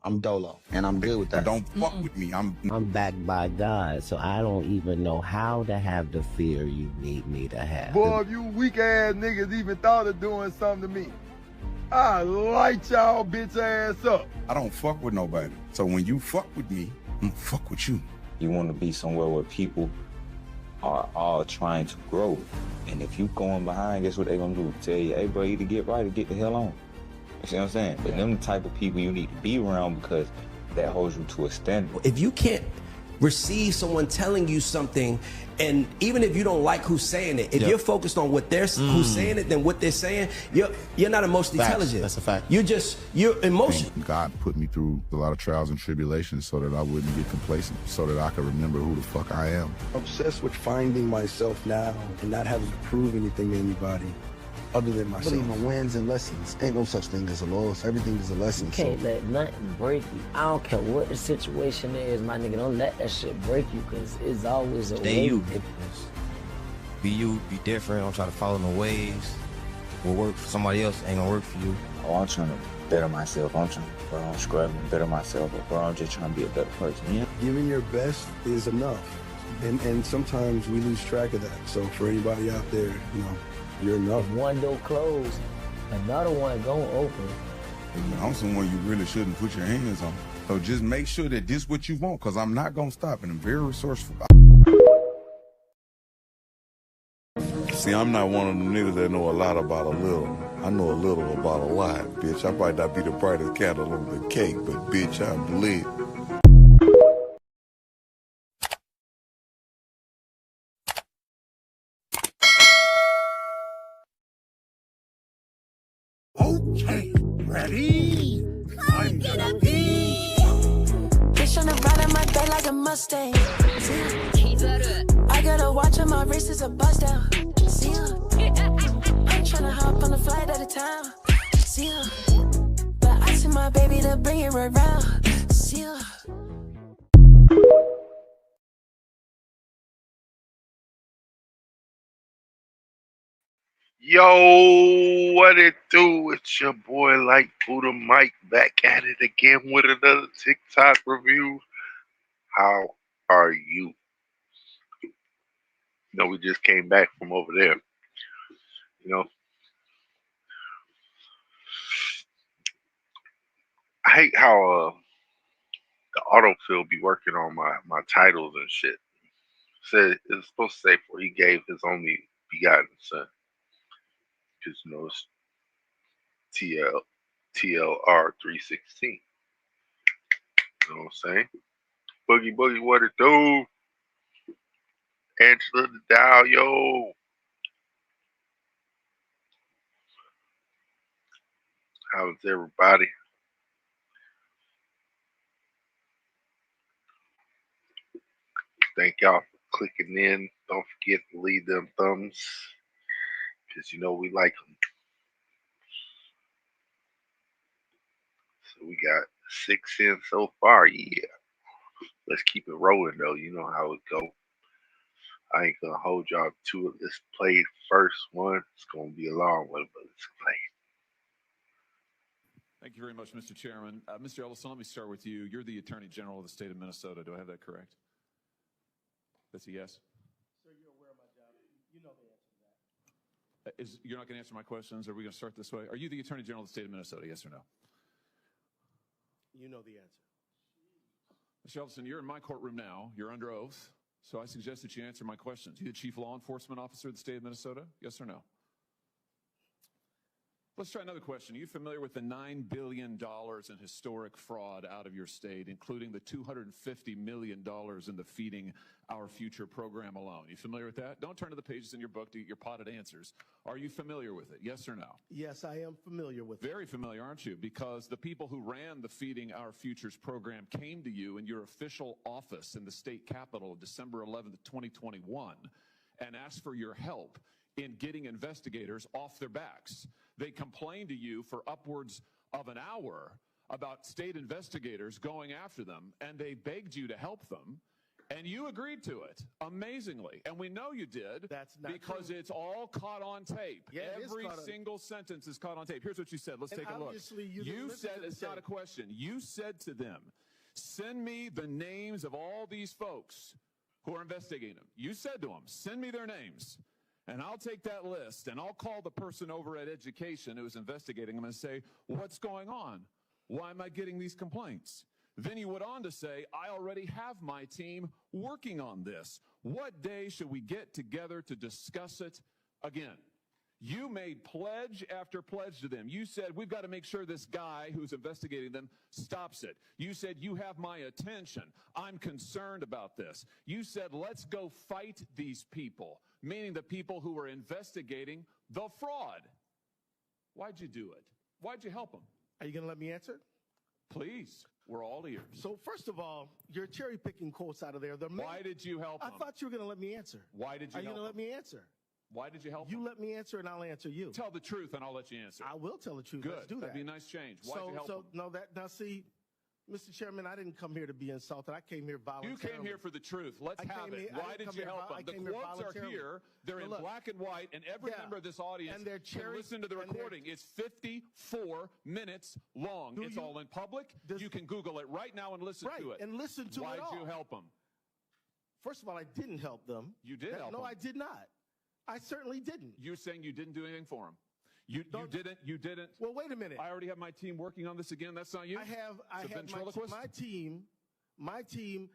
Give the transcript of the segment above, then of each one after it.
I'm Dolo, and I'm good with that. Don't fuck with me. I'm backed by God, so I don't even know how to have the fear you need me to have. Boy, if you weak ass niggas even thought of doing something to me, I light y'all bitch ass up. I don't fuck with nobody. So when you fuck with me, I'm gonna fuck with you. You want to be somewhere where people are all trying to grow. And if you going behind, guess what they gonna do? Tell you, hey bro, you either get right or get the hell on. You see what I'm saying? But them the type of people you need to be around because that holds you to a standard. If you can't receive someone telling you something, and even if you don't like who's saying it, if you're focused on what they're who's saying it, then what they're saying, you're not emotionally intelligent. That's a fact. You're emotional. God put me through a lot of trials and tribulations so that I wouldn't get complacent, so that I could remember who the fuck I am. Obsessed with finding myself now and not having to prove anything to anybody other than myself. I believe in wins and lessons. Ain't no such thing as a loss. Everything is a lesson. You can't let nothing break you. I don't care what the situation is, my nigga. Don't let that shit break you, because it's always a way. Stay you. Be you, be different. Don't try to follow no ways. What work for somebody else ain't gonna work for you. Oh, I'm trying to better myself. I'm trying to, bro, I'm scrubbing to better myself. Bro, I'm just trying to be a better person. Yeah. Giving your best is enough. And sometimes we lose track of that. So for anybody out there, you know, you're enough. If one door closed, another one gonna open. I'm someone you really shouldn't put your hands on. So just make sure that this is what you want, because I'm not gonna stop, and I'm very resourceful. See, I'm not one of them niggas that know a lot about a little. I know a little about a lot, bitch. I might not be the brightest candle on the cake, but bitch, I'm lit. Okay, ready? I'm gonna be. Bitch on the ride of my back like a Mustang. I got a watch on my wrist, is a bust down. See ya. I'm tryna hop on a flight out of town. See ya. But I send my baby to bring it right round. See ya. Yo, what it do? It's your boy Like Buddha Mike back at it again with another TikTok review. How are you? You know, we just came back from over there. You know, I hate how the autofill be working on my titles and shit. Said it's supposed to say for he gave his only begotten son. Because you know it's T.L.R 316. You know what I'm saying? Boogie Boogie, what it do? Angela the Dow, yo. How's everybody? Thank y'all for clicking in. Don't forget to leave them thumbs, because you know we like them. So we got 6 in so far, yeah. Let's keep it rolling though. You know how it go. I ain't gonna hold y'all to it. Let's play first one. It's gonna be a long one, but let's play. Thank you very much, Mr. Chairman. Mr. Ellison, let me start with you. You're the Attorney General of the state of Minnesota. Do I have that correct? That's a yes? Sir, you're aware of my job. You know the answer to that. You're not going to answer my questions? Are we going to start this way? Are you the Attorney General of the state of Minnesota, yes or no? You know the answer. Mr. Ellison, you're in my courtroom now. You're under oath. So I suggest that you answer my questions. You the Chief Law Enforcement Officer of the state of Minnesota, yes or no? Let's try another question. Are you familiar with the $9 billion in historic fraud out of your state, including the $250 million in the Feeding Our Future program alone? You familiar with that? Don't turn to the pages in your book to get your potted answers. Are you familiar with it? Yes or no? Yes, I am familiar with it. Very familiar, aren't you? Because the people who ran the Feeding Our Futures program came to you in your official office in the state capitol December 11th, 2021, and asked for your help in getting investigators off their backs. They complained to you for upwards of an hour about state investigators going after them, and they begged you to help them. And you agreed to it, amazingly. And we know you did. That's not because true. it's all caught on tape. Yeah, it is Every caught on- single sentence is caught on tape. Here's what you said. Let's And take a look. obviously you didn't listen said, to the it's not a tape. question. You said to them, send me the names of all these folks who are investigating them. You said to them, send me their names. And I'll take that list and I'll call the person over at Education who's investigating them and say, what's going on? Why am I getting these complaints? Then he went on to say, I already have my team working on this. What day should we get together to discuss it again? You made pledge after pledge to them. You said, we've got to make sure this guy who's investigating them stops it. You said, you have my attention. I'm concerned about this. You said, let's go fight these people, meaning the people who are investigating the fraud. Why'd you do it? Why'd you help them? Are you going to let me answer? Please, we're all ears. So first of all, you're cherry picking quotes out of there. Why did you help I them? thought you were going to let me answer. Why did you Are you help going to let them? me answer? Why did you help You them? let me answer and I'll answer you. Tell the truth and I'll let you answer. I will tell the truth. Good. Let's do that. That'd be a nice change. Why'd you help them? Now see, Mr. Chairman, I didn't come here to be insulted. I came here voluntarily. You came here for the truth. Let's have it. Why did you help them? The quotes are here. They're in black and white, and every member of this audience can listen to the recording. It's 54 minutes long. It's all in public. You can Google it right now and listen to it. And listen to it all. Why'd you help them? First of all, I didn't help them. You did help them. No, I did not. I certainly didn't. You're saying you didn't do anything for them. You didn't. Well, wait a minute. I already have my team working on this again. That's not you? I have ventriloquist? my team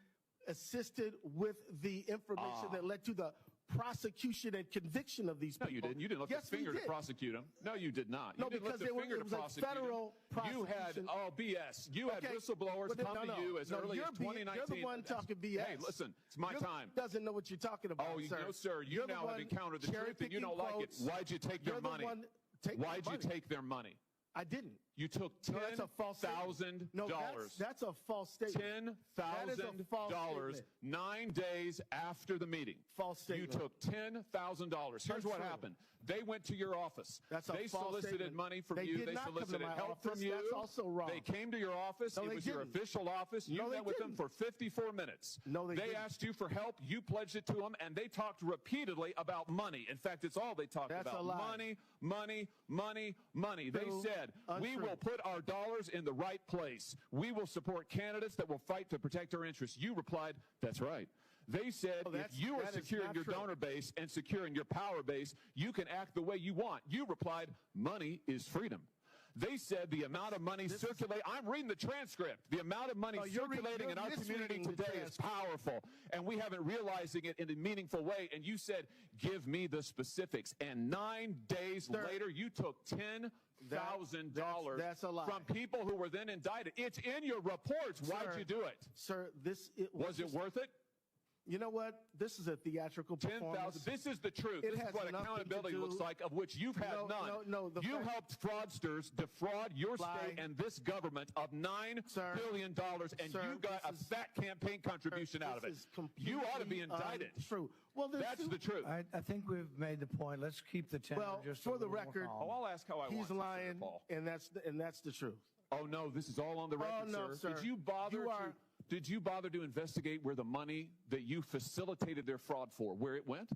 assisted with the information that led to the prosecution and conviction of these people. No, you didn't. You didn't lift a finger to prosecute them. No, you did not. No, You didn't because lift a finger it to was a prosecute federal them. You had, BS. You had whistleblowers come to you as early as 2019. You're the one talking BS. Hey, listen, it's my time. Doesn't know what you're talking about, sir. No, sir. You now have encountered the truth and you don't like it. Why'd you take their money? Why'd you take their money? I didn't. You took $10,000. No, that's a false statement. $10,000 9 days after the meeting. False statement. You took $10,000. Here's what happened. They went to your office. They solicited money from you. They solicited help from you. That's also wrong. They came to your office. It was your official office. You met with them for 54 minutes. No, they asked you for help. You pledged it to them, and they talked repeatedly about money. In fact, it's all they talked about. That's a lie. Money, money, money, money. They said, we will put our dollars in the right place. We will support candidates that will fight to protect our interests. You replied, that's right. They said, if you are securing your donor base and securing your power base, you can act the way you want. You replied, money is freedom. They said the amount of money circulating, I'm reading the transcript, the amount of money circulating in our community today is powerful, and we haven't realizing it in a meaningful way. And you said, give me the specifics. And 9 days later, you took $10,000 from people who were then indicted. It's in your reports. Why'd you do it? Sir, was it worth it? You know what? This is a theatrical performance. This is the truth. This is what accountability looks like, of which you've had none. You helped fraudsters defraud your state and this government of $9 billion, and you got a fat campaign contribution out of it. You ought to be indicted. True. Well, that's the truth. I think we've made the point. Let's keep the tenor. Well, just for the record, I'll ask how I want. He's lying, and that's the truth. Oh no, this is all on the record, sir. Did you bother Did you bother to investigate where the money that you facilitated their fraud for, where it went?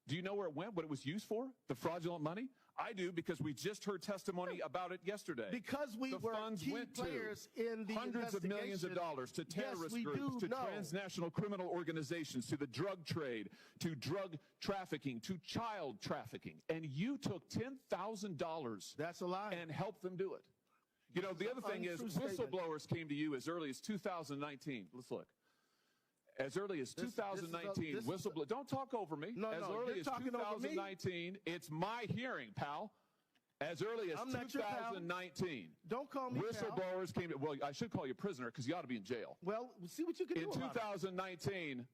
Do you know where it went, what it was used for, the fraudulent money? I do, because we just heard testimony about it yesterday. Because we were key players in the hundreds of millions of dollars to terrorist groups, to transnational criminal organizations, to the drug trade, to drug trafficking, to child trafficking. And you took $10,000 That's a lie. And helped them do it. You know, the other thing is, whistleblowers came to you as early as 2019. Let's look. As early as 2019, whistleblowers. Don't talk over me. As early as 2019, it's my hearing, pal. As early as 2019. Don't call me whistleblowers came to, well, I should call you prisoner because you ought to be in jail. Well, we'll see what you can do. In 2019,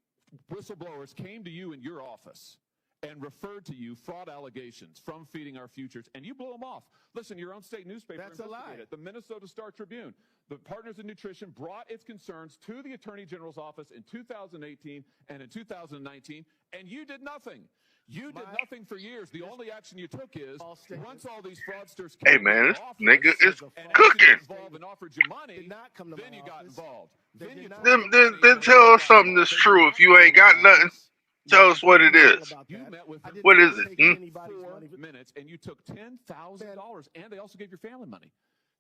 whistleblowers came to you in your office and referred to you fraud allegations from Feeding Our Futures, and you blew them off. Listen, your own state newspaper investigated it. The Minnesota Star Tribune, the Partners in Nutrition, brought its concerns to the Attorney General's office in 2018 and in 2019, and you did nothing. You did nothing for years. The only action you took is once all these fraudsters Hey came man, to this office nigga is and cooking. involved and offered you money, then you got involved. Then tell us something that's true. If you ain't got nothing, tell us what it is. You met with him What is it? for 4 minutes, and you took $10,000, and they also gave your family money.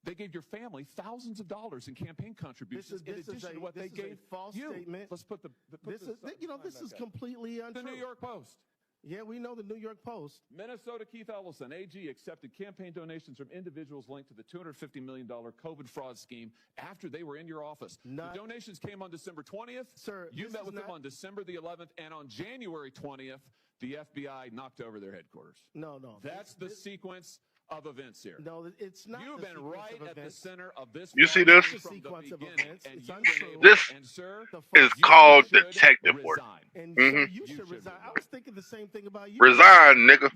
They gave your family thousands of dollars in campaign contributions in addition to what they gave false you. Statement. Let's put this is completely untrue. The New York Post. Yeah, we know the New York Post. Minnesota Keith Ellison, AG, accepted campaign donations from individuals linked to the $250 million COVID fraud scheme after they were in your office. The donations came on December 20th. Sir, you met with them on December the 11th, and on January 20th, the FBI knocked over their headquarters. No. That's the sequence of events here. No, it's not. You've been right at the center of this. You see this? Sequence of events. It's untrue. This is called detective work. And you should resign. I was thinking the same thing about you. Resign, nigga.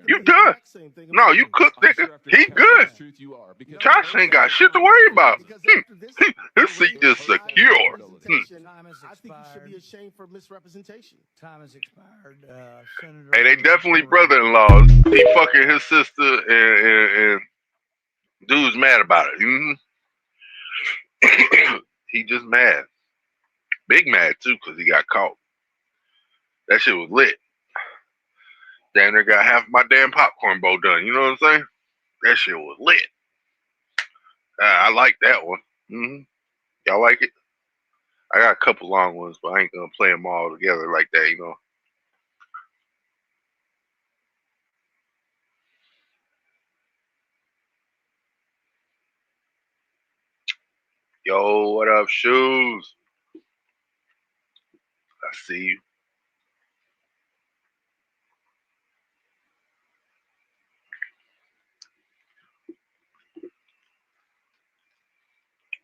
You done. No, you cooked, nigga. He good. Josh ain't got shit to worry about. His seat is secure. I think you should be ashamed for misrepresentation. Time has expired, Senator. Hey, they definitely brother-in-laws. He fucking his sister, and dude's mad about it. He just mad. Big mad, too, because he got caught. That shit was lit. Damn near got half my damn popcorn bowl done. You know what I'm saying? That shit was lit. I like that one. Y'all like it? I got a couple long ones, but I ain't gonna play them all together like that, you know. Yo, what up, Shoes? I see you.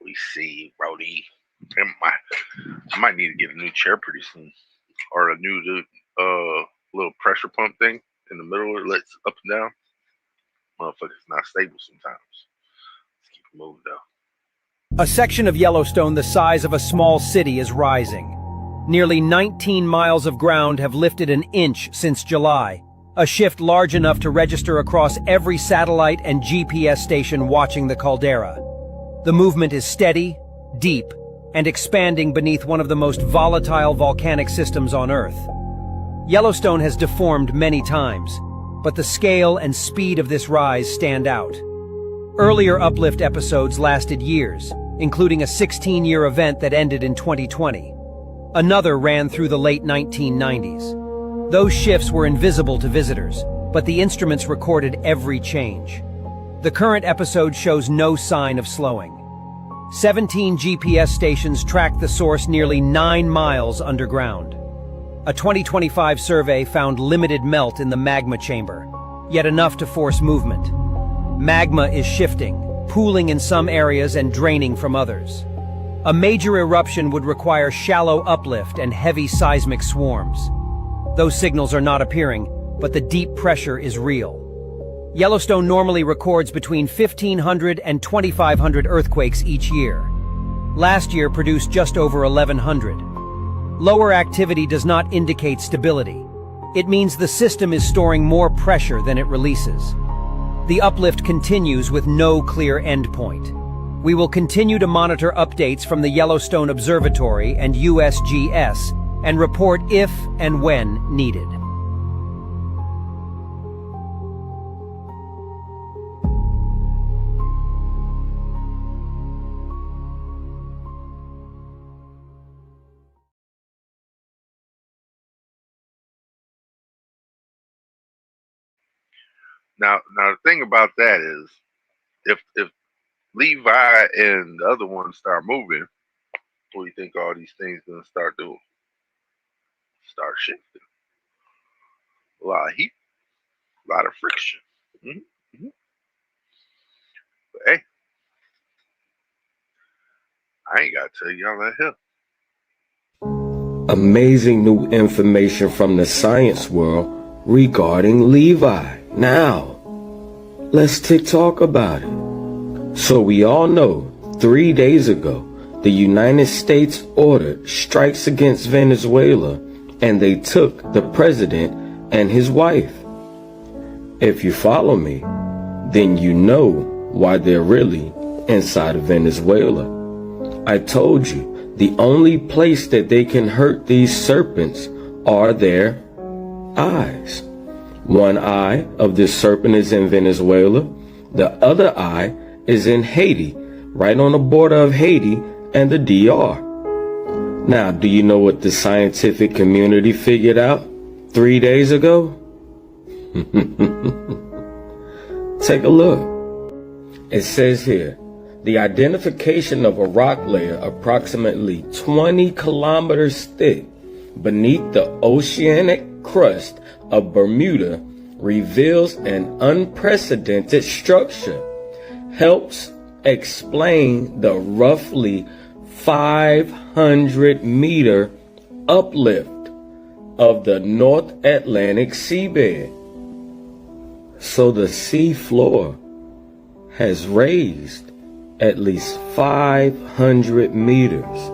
We see you, Brody. I might need to get a new chair pretty soon, or a new little pressure pump thing in the middle that lets up and down. Motherfucker's not stable sometimes. Let's keep it moving though. A section of Yellowstone the size of a small city is rising. Nearly 19 miles of ground have lifted an inch since July, a shift large enough to register across every satellite and GPS station watching the caldera. The movement is steady, deep, and expanding beneath one of the most volatile volcanic systems on Earth. Yellowstone has deformed many times, but the scale and speed of this rise stand out. Earlier uplift episodes lasted years, including a 16-year event that ended in 2020. Another ran through the late 1990s. Those shifts were invisible to visitors, but the instruments recorded every change. The current episode shows no sign of slowing. 17 GPS stations track the source nearly 9 miles underground. A 2025 survey found limited melt in the magma chamber, yet enough to force movement. Magma is shifting, pooling in some areas and draining from others. A major eruption would require shallow uplift and heavy seismic swarms. Those signals are not appearing, but the deep pressure is real. Yellowstone normally records between 1,500 and 2,500 earthquakes each year. Last year produced just over 1,100. Lower activity does not indicate stability. It means the system is storing more pressure than it releases. The uplift continues with no clear endpoint. We will continue to monitor updates from the Yellowstone Observatory and USGS and report if and when needed. Now the thing about that is, if Levi and the other ones start moving, what do you think all these things gonna start doing? Start shifting. A lot of heat, a lot of friction. But hey, I ain't gotta tell y'all that here. Amazing new information from the science world regarding Levi. Now, let's talk about it. So we all know 3 days ago, the United States ordered strikes against Venezuela, and they took the president and his wife. If you follow me, then you know why they're really inside of Venezuela. I told you, the only place that they can hurt these serpents are their eyes. One eye of this serpent is in Venezuela. The other eye is in Haiti, right on the border of Haiti and the DR. Now, do you know what the scientific community figured out 3 days ago? Take a look. It says here, the identification of a rock layer approximately 20 kilometers thick beneath the oceanic crust of Bermuda reveals an unprecedented structure, helps explain the roughly 500-meter uplift of the North Atlantic seabed. So the sea floor has raised at least 500 meters.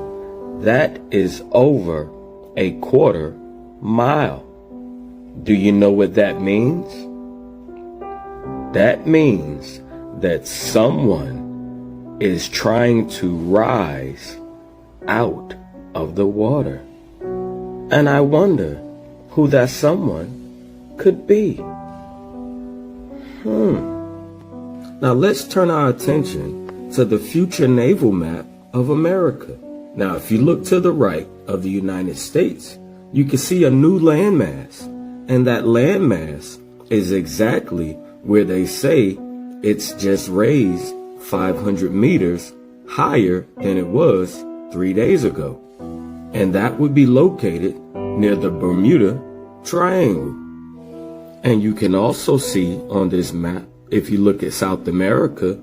That is over a quarter mile. Do you know what that means? That means that someone is trying to rise out of the water. And I wonder who that someone could be. Now let's turn our attention to the future naval map of America. Now, if you look to the right of the United States, you can see a new landmass. And that landmass is exactly where they say it's just raised 500 meters higher than it was 3 days ago. And that would be located near the Bermuda Triangle. And you can also see on this map, if you look at South America,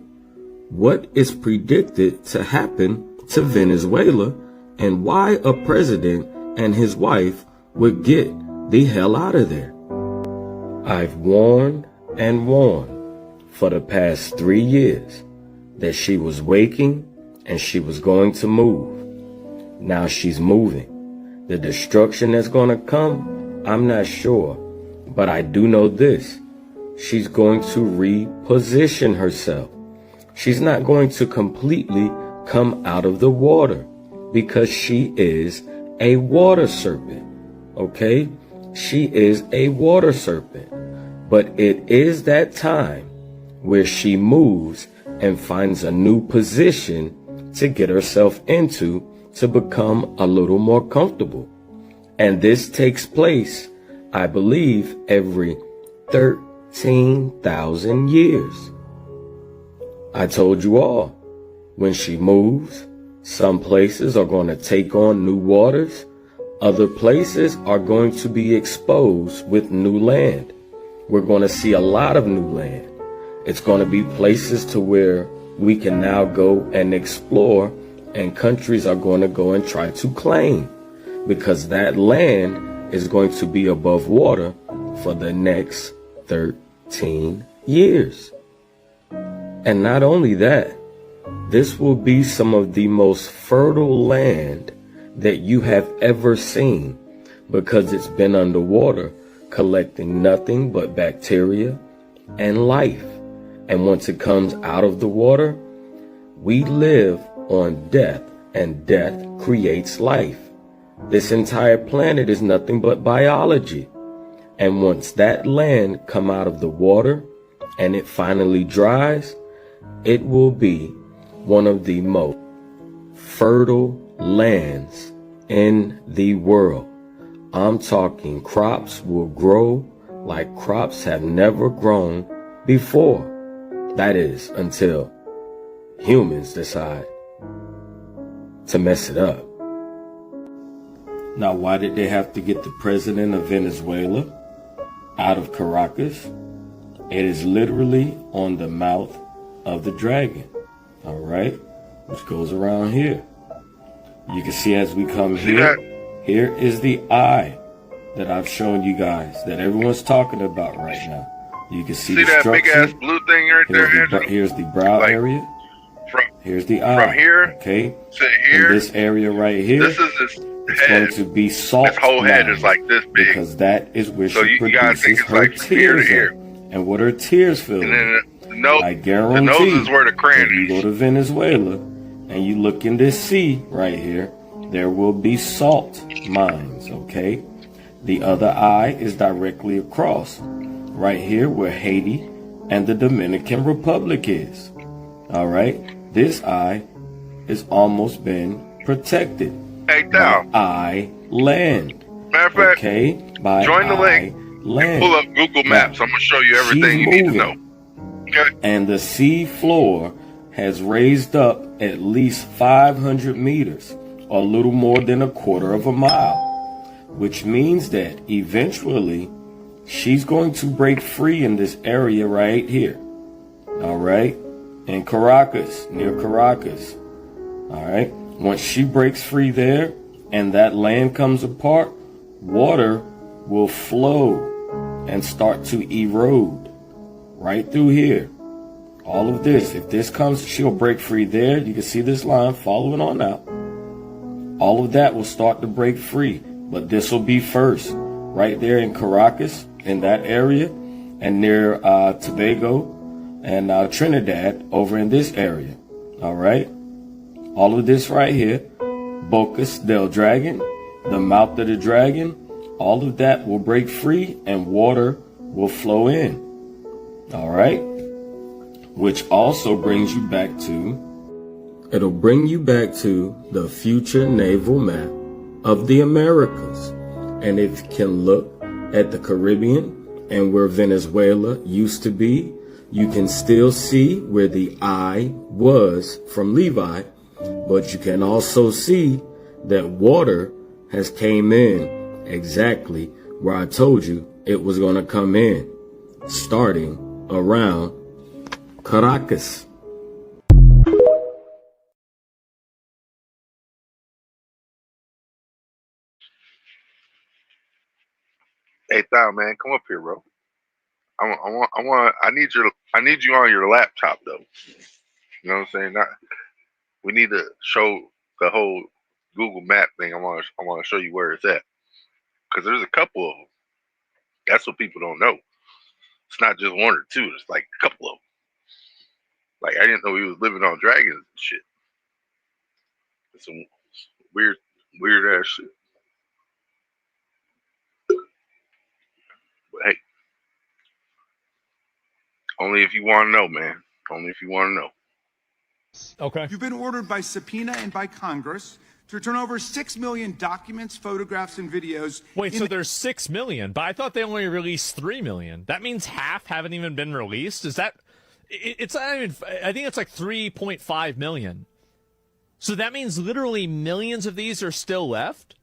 what is predicted to happen to Venezuela and why a president and his wife would get the hell out of there. I've warned and warned for the past 3 years that she was waking and she was going to move. Now she's moving. The destruction that's going to come, I'm not sure, but I do know this. She's going to reposition herself. She's not going to completely come out of the water because she is a water serpent, okay? She is a water serpent, but it is that time where she moves and finds a new position to get herself into to become a little more comfortable. And this takes place, I believe, every 13,000 years. I told you all, when she moves, some places are going to take on new waters. Other places are going to be exposed with new land. We're going to see a lot of new land. It's going to be places to where we can now go and explore, and countries are going to go and try to claim, because that land is going to be above water for the next 13 years. And not only that, this will be some of the most fertile land that you have ever seen, because it's been underwater collecting nothing but bacteria and life. And once it comes out of the water, we live on death, and death creates life. This entire planet is nothing but biology. And once that land come out of the water and it finally dries, it will be one of the most fertile lands in the world. I'm talking crops will grow like crops have never grown before. That is, until humans decide to mess it up. Now, why did they have to get the president of Venezuela out of Caracas? It is literally on the mouth of the dragon, all right, which goes around here. You can see as we come here, here is the eye that I've shown you guys that everyone's talking about right now. You can see the that structure. big ass blue thing right there. Here's the brow area. Here's the eye. From here, okay, to here, in this area right here, this is his it's head. going to be salt. His whole head is lines, like this big. because that is where So she you gotta think produces it's her like from here to tears here. at. And what her tears feel And like. then I guarantee the nose is where the crayon if you go to Venezuela and you look in this sea right here, there will be salt mines, okay? The other eye is directly across, right here where Haiti and the Dominican Republic is. All right? This eye has almost been protected Hey, by eye land. Matter of fact, okay? By join the link. land. Pull up Google Maps. I'm gonna show you everything She's you need to moving. know. Okay. And the sea floor has raised up at least 500 meters, or a little more than a quarter of a mile, which means that eventually she's going to break free in this area right here. All right? In Caracas, near Caracas. All right? Once she breaks free there and that land comes apart, water will flow and start to erode right through here. All of this, if this comes, she'll break free there. You can see this line following on out. All of that will start to break free, but this will be first, right there in Caracas, in that area, and near Tobago and Trinidad over in this area. All right? All of this right here, Bocas del Dragon, the mouth of the dragon, all of that will break free and water will flow in. All right? Which also brings you back to, it'll bring you back to the future naval map of the Americas. And if you can look at the Caribbean and where Venezuela used to be, you can still see where the eye was from Levi, but you can also see that water has came in exactly where I told you it was going to come in, starting around Caracas. Hey, Thou, man, come up here, bro. I need you on your laptop though. You know what I'm saying? We need to show the whole Google Map thing. I want to show you where it's at, because there's a couple of them. That's what people don't know. It's not just one or two. It's like a couple of them. Like, I didn't know he was living on dragons and shit. It's some weird ass shit. But hey, only if you want to know, man. Only if you want to know. Okay. You've been ordered by subpoena and by Congress to turn over 6 million documents, photographs, and videos. Wait, so there's 6 million, but I thought they only released 3 million. That means half haven't even been released? Is that... It's not even... I think it's like 3.5 million. So that means literally millions of these are still left?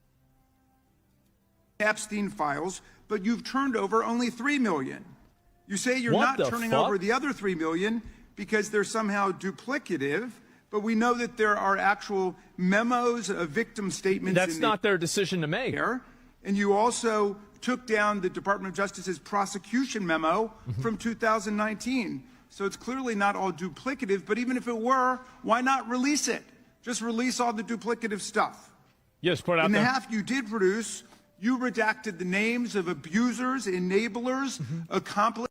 Epstein files, but you've turned over only 3 million. You say you're not turning over the other 3 million because they're somehow duplicative, but we know that there are actual memos of victim statements. That's not their decision to make. And you also took down the Department of Justice's prosecution memo from 2019. So it's clearly not all duplicative, but even if it were, why not release it? Just release all the duplicative stuff. Yes, put it out In there. the half you did produce, you redacted the names of abusers, enablers, accomplices.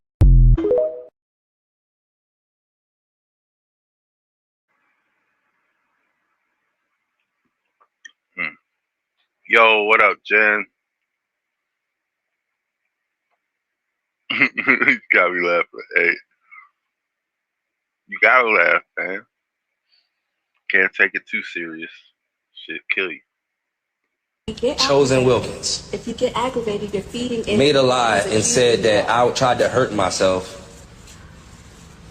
Yo, what up, Jen? You got me laughing. Hey, you gotta laugh, man. Can't take it too serious. Shit kill you. Chosen Wilkins If you get aggravated, you're feeding made a lie and said that I tried to hurt myself.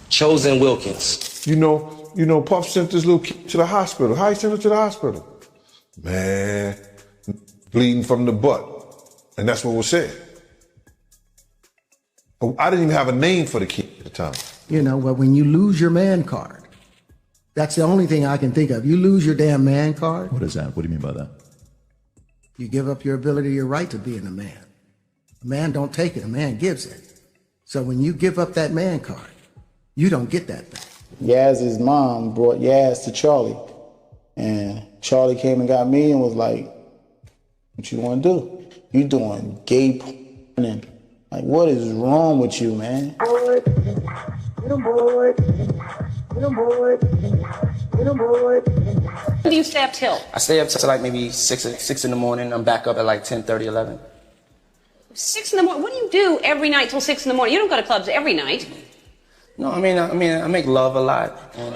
Chosen Wilkins. You know, Puff sent this little kid to the hospital. How he sent her to the hospital? Man, bleeding from the butt. And that's what was said. I didn't even have a name for the kid at the time. You know, well, when you lose your man card, that's the only thing I can think of. You lose your damn man card. What is that? What do you mean by that? You give up your ability, your right to being a man. A man don't take it, a man gives it. So when you give up that man card, you don't get that thing. Yaz's mom brought Yaz to Charlie. And Charlie came and got me and was like, what you want to do? You doing gay porn and like, what is wrong with you, man? Bored. When do you stay up till? I stay up till like maybe 6 in the morning. I'm back up at like 10:30, 11. 6 in the morning. What do you do every night till 6 in the morning? You don't go to clubs every night. No, I mean, I make love a lot. And,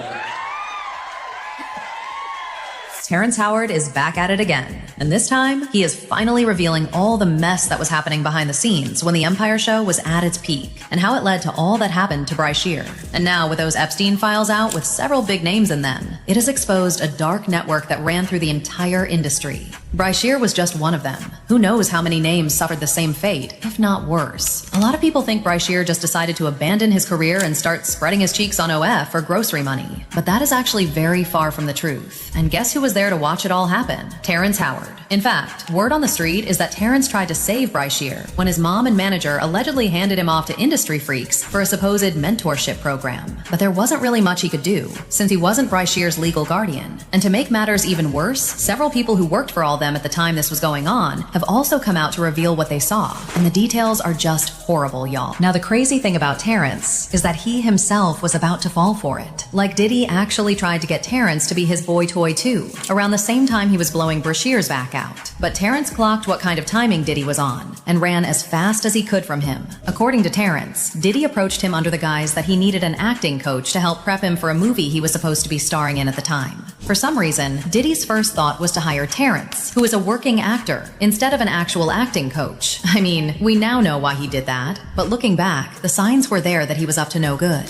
Terrence Howard is back at it again, and this time he is finally revealing all the mess that was happening behind the scenes when the Empire show was at its peak, and how it led to all that happened to Bryce Shear. And now with those Epstein files out with several big names in them, it has exposed a dark network that ran through the entire industry. Bryce Shear was just one of them. Who knows how many names suffered the same fate, if not worse. A lot of people think Bryce Shear just decided to abandon his career and start spreading his cheeks on OF for grocery money, but that is actually very far from the truth. And guess who was there to watch it all happen? Terrence Howard. In fact, word on the street is that Terrence tried to save Bryce Shear when his mom and manager allegedly handed him off to industry freaks for a supposed mentorship program. But there wasn't really much he could do, since he wasn't Bryce Shear's legal guardian. And to make matters even worse, several people who worked for all them at the time this was going on have also come out to reveal what they saw. And the details are just horrible, y'all. Now, the crazy thing about Terrence is that he himself was about to fall for it. Like Diddy actually tried to get Terrence to be his boy toy too, around the same time he was blowing Brashear's back out. But Terrence clocked what kind of timing Diddy was on and ran as fast as he could from him. According to Terrence, Diddy approached him under the guise that he needed an acting coach to help prep him for a movie he was supposed to be starring in at the time. For some reason, Diddy's first thought was to hire Terrence, who is a working actor, instead of an actual acting coach. I mean, we now know why he did that, but looking back, the signs were there that he was up to no good.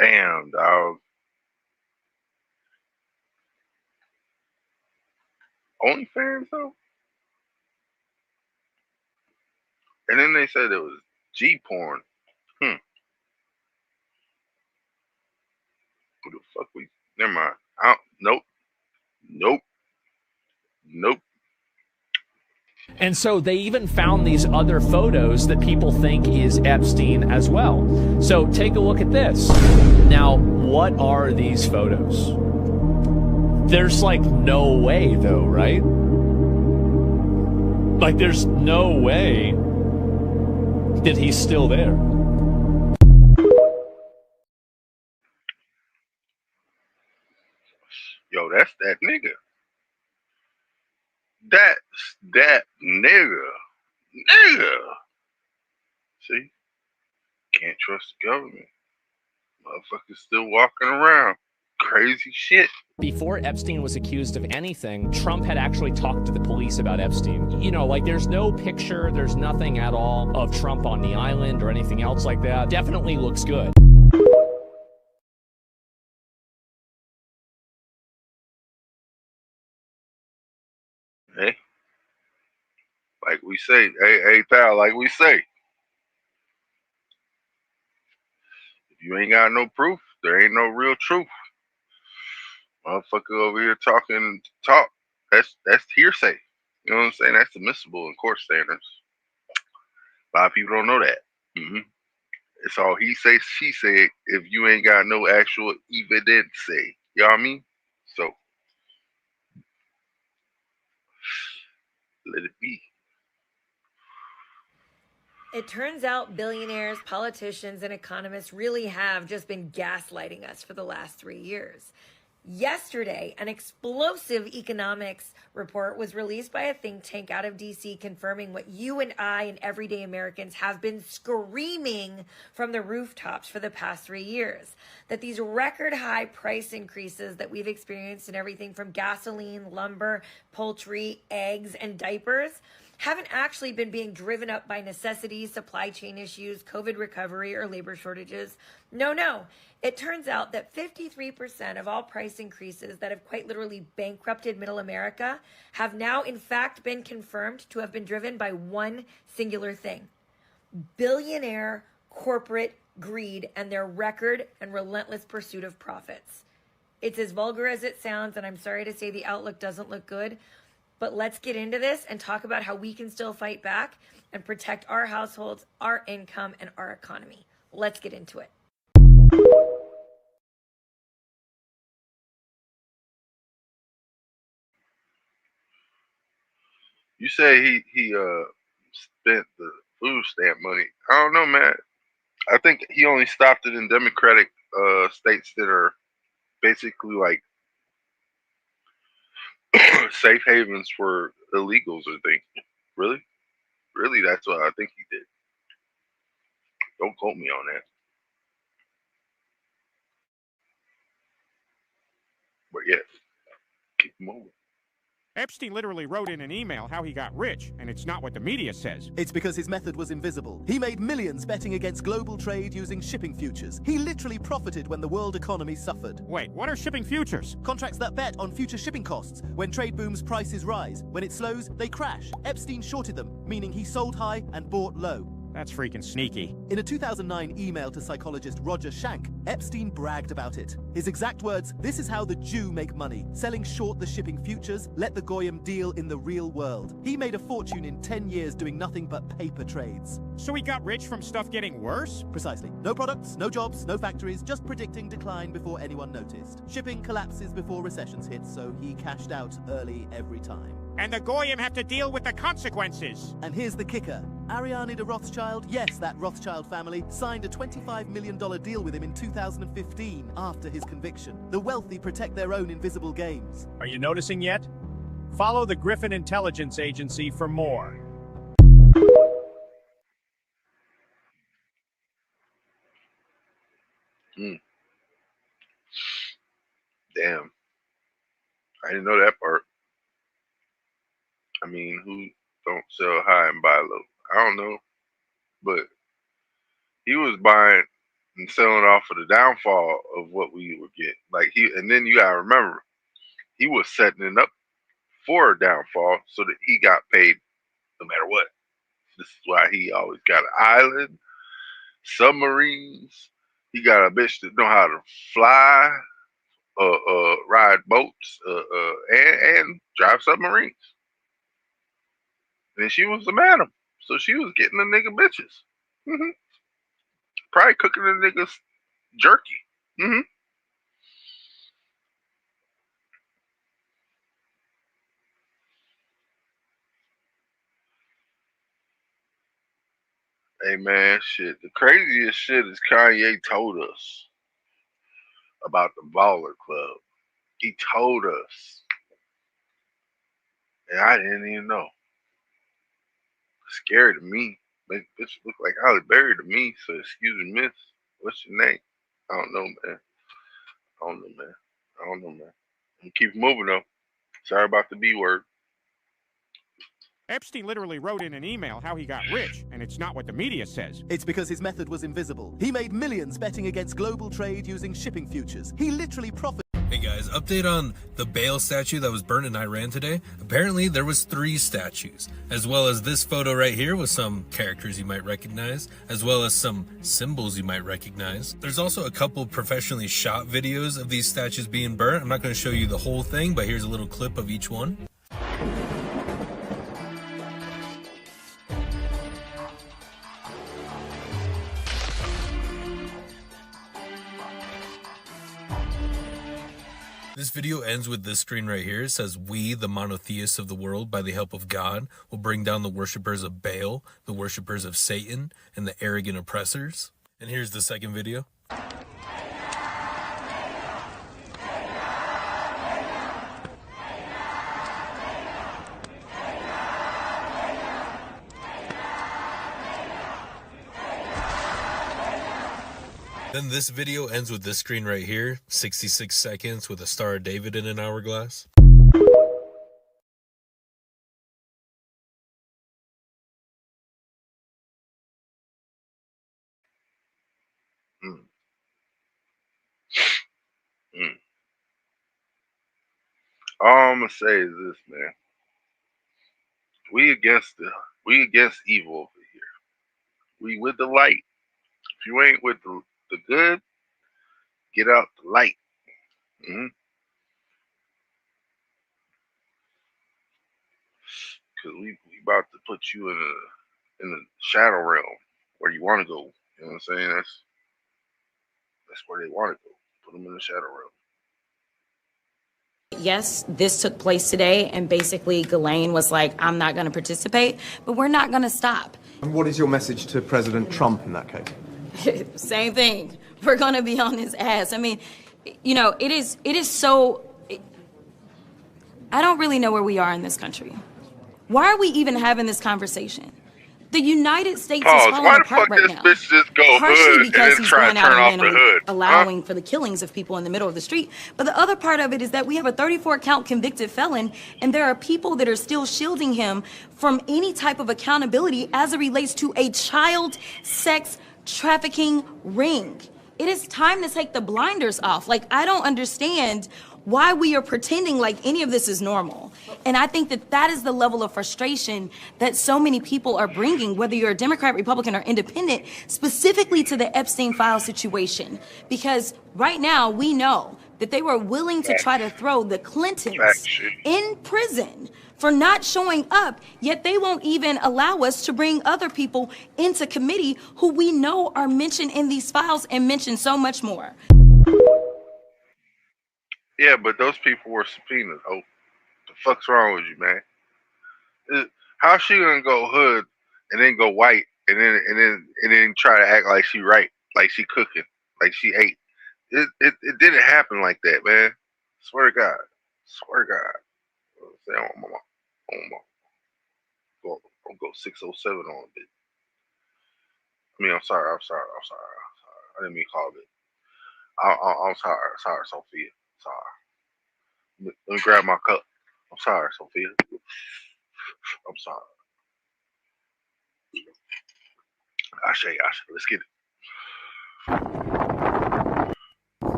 Damn, dog. OnlyFans though? And then they said it was G porn. Who the fuck we? Never mind. Nope. And so they even found these other photos that people think is Epstein as well. So take a look at this. Now, what are these photos? There's like no way though, right? Like there's no way that he's still there. Yo, that's that nigga. That's that nigga. See? Can't trust the government. Motherfuckers still walking around. Crazy shit. Before Epstein was accused of anything, Trump had actually talked to the police about Epstein. You know, like there's no picture, there's nothing at all of Trump on the island or anything else like that. Definitely looks good. Hey, like we say, hey, pal, like we say, if you ain't got no proof, there ain't no real truth. Motherfucker over here talking talk. That's hearsay. You know what I'm saying? That's admissible in court standards. A lot of people don't know that. It's all he say, she say. If you ain't got no actual evidence, say. You know what I mean? So let it be. It turns out billionaires, politicians, and economists really have just been gaslighting us for the last 3 years. Yesterday, an explosive economics report was released by a think tank out of DC confirming what you and I and everyday Americans have been screaming from the rooftops for the past 3 years. That these record high price increases that we've experienced in everything from gasoline, lumber, poultry, eggs, and diapers haven't actually been being driven up by necessities, supply chain issues, COVID recovery, or labor shortages. No. It turns out that 53% of all price increases that have quite literally bankrupted middle America have now in fact been confirmed to have been driven by one singular thing: billionaire corporate greed and their record and relentless pursuit of profits. It's as vulgar as it sounds, and I'm sorry to say the outlook doesn't look good, But let's get into this and talk about how we can still fight back and protect our households, our income, and our economy. Let's get into it. You say he spent the food stamp money. I don't know, man. I think he only stopped it in Democratic states that are basically like safe havens for illegals or things. Really? Really, that's what I think he did. Don't quote me on that. But yes, keep moving. Epstein literally wrote in an email how he got rich, and it's not what the media says. It's because his method was invisible. He made millions betting against global trade using shipping futures. He literally profited when the world economy suffered. Wait, what are shipping futures? Contracts that bet on future shipping costs. When trade booms, prices rise. When it slows, they crash. Epstein shorted them, meaning he sold high and bought low. That's freaking sneaky. In a 2009 email to psychologist Roger Schank, Epstein bragged about it. His exact words, "This is how the Jew make money. Selling short the shipping futures, let the Goyim deal in the real world." He made a fortune in 10 years doing nothing but paper trades. So he got rich from stuff getting worse? Precisely. No products, no jobs, no factories, just predicting decline before anyone noticed. Shipping collapses before recessions hit, so he cashed out early every time. And the Goyim have to deal with the consequences. And here's the kicker. Ariane de Rothschild, yes, that Rothschild family, signed a $25 million deal with him in 2015 after his conviction. The wealthy protect their own invisible games. Are you noticing yet? Follow the Griffin Intelligence Agency for more. Damn. I didn't know that part. I mean, who don't sell high and buy low? I don't know. But he was buying and selling off of the downfall of what we would get. And then you gotta remember, he was setting it up for a downfall so that he got paid no matter what. This is why he always got an island, submarines. He got a bitch that know how to fly, ride boats, and drive submarines. And she was the madam, so she was getting the nigga bitches. Probably cooking the niggas jerky. Hey man, shit. The craziest shit is Kanye told us about the Baller Club. He told us, and I didn't even know. Scary to me. Bitch look like Holly Berry to me. So excuse me, miss. What's your name? I don't know, man. I don't know, man. Keep moving though. Sorry about the B word. Epstein literally wrote in an email how he got rich, and it's not what the media says. It's because his method was invisible. He made millions betting against global trade using shipping futures. He literally profited. Hey guys, update on the Baal statue that was burnt in Iran today. Apparently there was 3 statues, as well as this photo right here with some characters you might recognize, as well as some symbols you might recognize. There's also a couple professionally shot videos of these statues being burnt. I'm not going to show you the whole thing, but here's a little clip of each one. This video ends with this screen right here. It says, "We, the monotheists of the world, by the help of God, will bring down the worshippers of Baal, the worshippers of Satan, and the arrogant oppressors." And here's the second video. Then this video ends with this screen right here, 66 seconds with a Star of David in an hourglass. All I'm gonna say is this, man. We against evil over here. We with the light. If you ain't with the good, get out the light. because we about to put you in the shadow realm where you want to go. You know what I'm saying? That's where they want to go. Put them in the shadow realm. Yes, this took place today, and basically Ghislaine was like, I'm not going to participate, but we're not going to stop. And what is your message to President Trump in that case? Same thing. We're going to be on his ass. I mean, you know, it is so... I don't really know where we are in this country. Why are we even having this conversation? The United States is falling apart right now. Bitch just go Partially hood because and he's try going to out turn and off the randomly hood. allowing for the killings of people in the middle of the street. But the other part of it is that we have a 34-count convicted felon, and there are people that are still shielding him from any type of accountability as it relates to a child sex trafficking ring. It is time to take the blinders off. Like, I don't understand why we are pretending like any of this is normal. And I think that that is the level of frustration that so many people are bringing, whether you're a Democrat, Republican, or independent, specifically to the Epstein file situation. Because right now we know that they were willing to try to throw the Clintons in prison for not showing up, yet they won't even allow us to bring other people into committee who we know are mentioned in these files and mentioned so much more. Yeah, but those people were subpoenaed. Oh, the fuck's wrong with you, man? How's she gonna go hood and then go white and then try to act like she right, like she cooking, like she ate? It didn't happen like that, man. Swear to God. Swear to God. Say on my I'll go 607 on it. I mean, I'm sorry. I didn't mean to call it. I'm sorry, Sophia. Sorry. Let me grab my cup. I'm sorry, Sophia. I'm sorry. Ashe. Let's get it.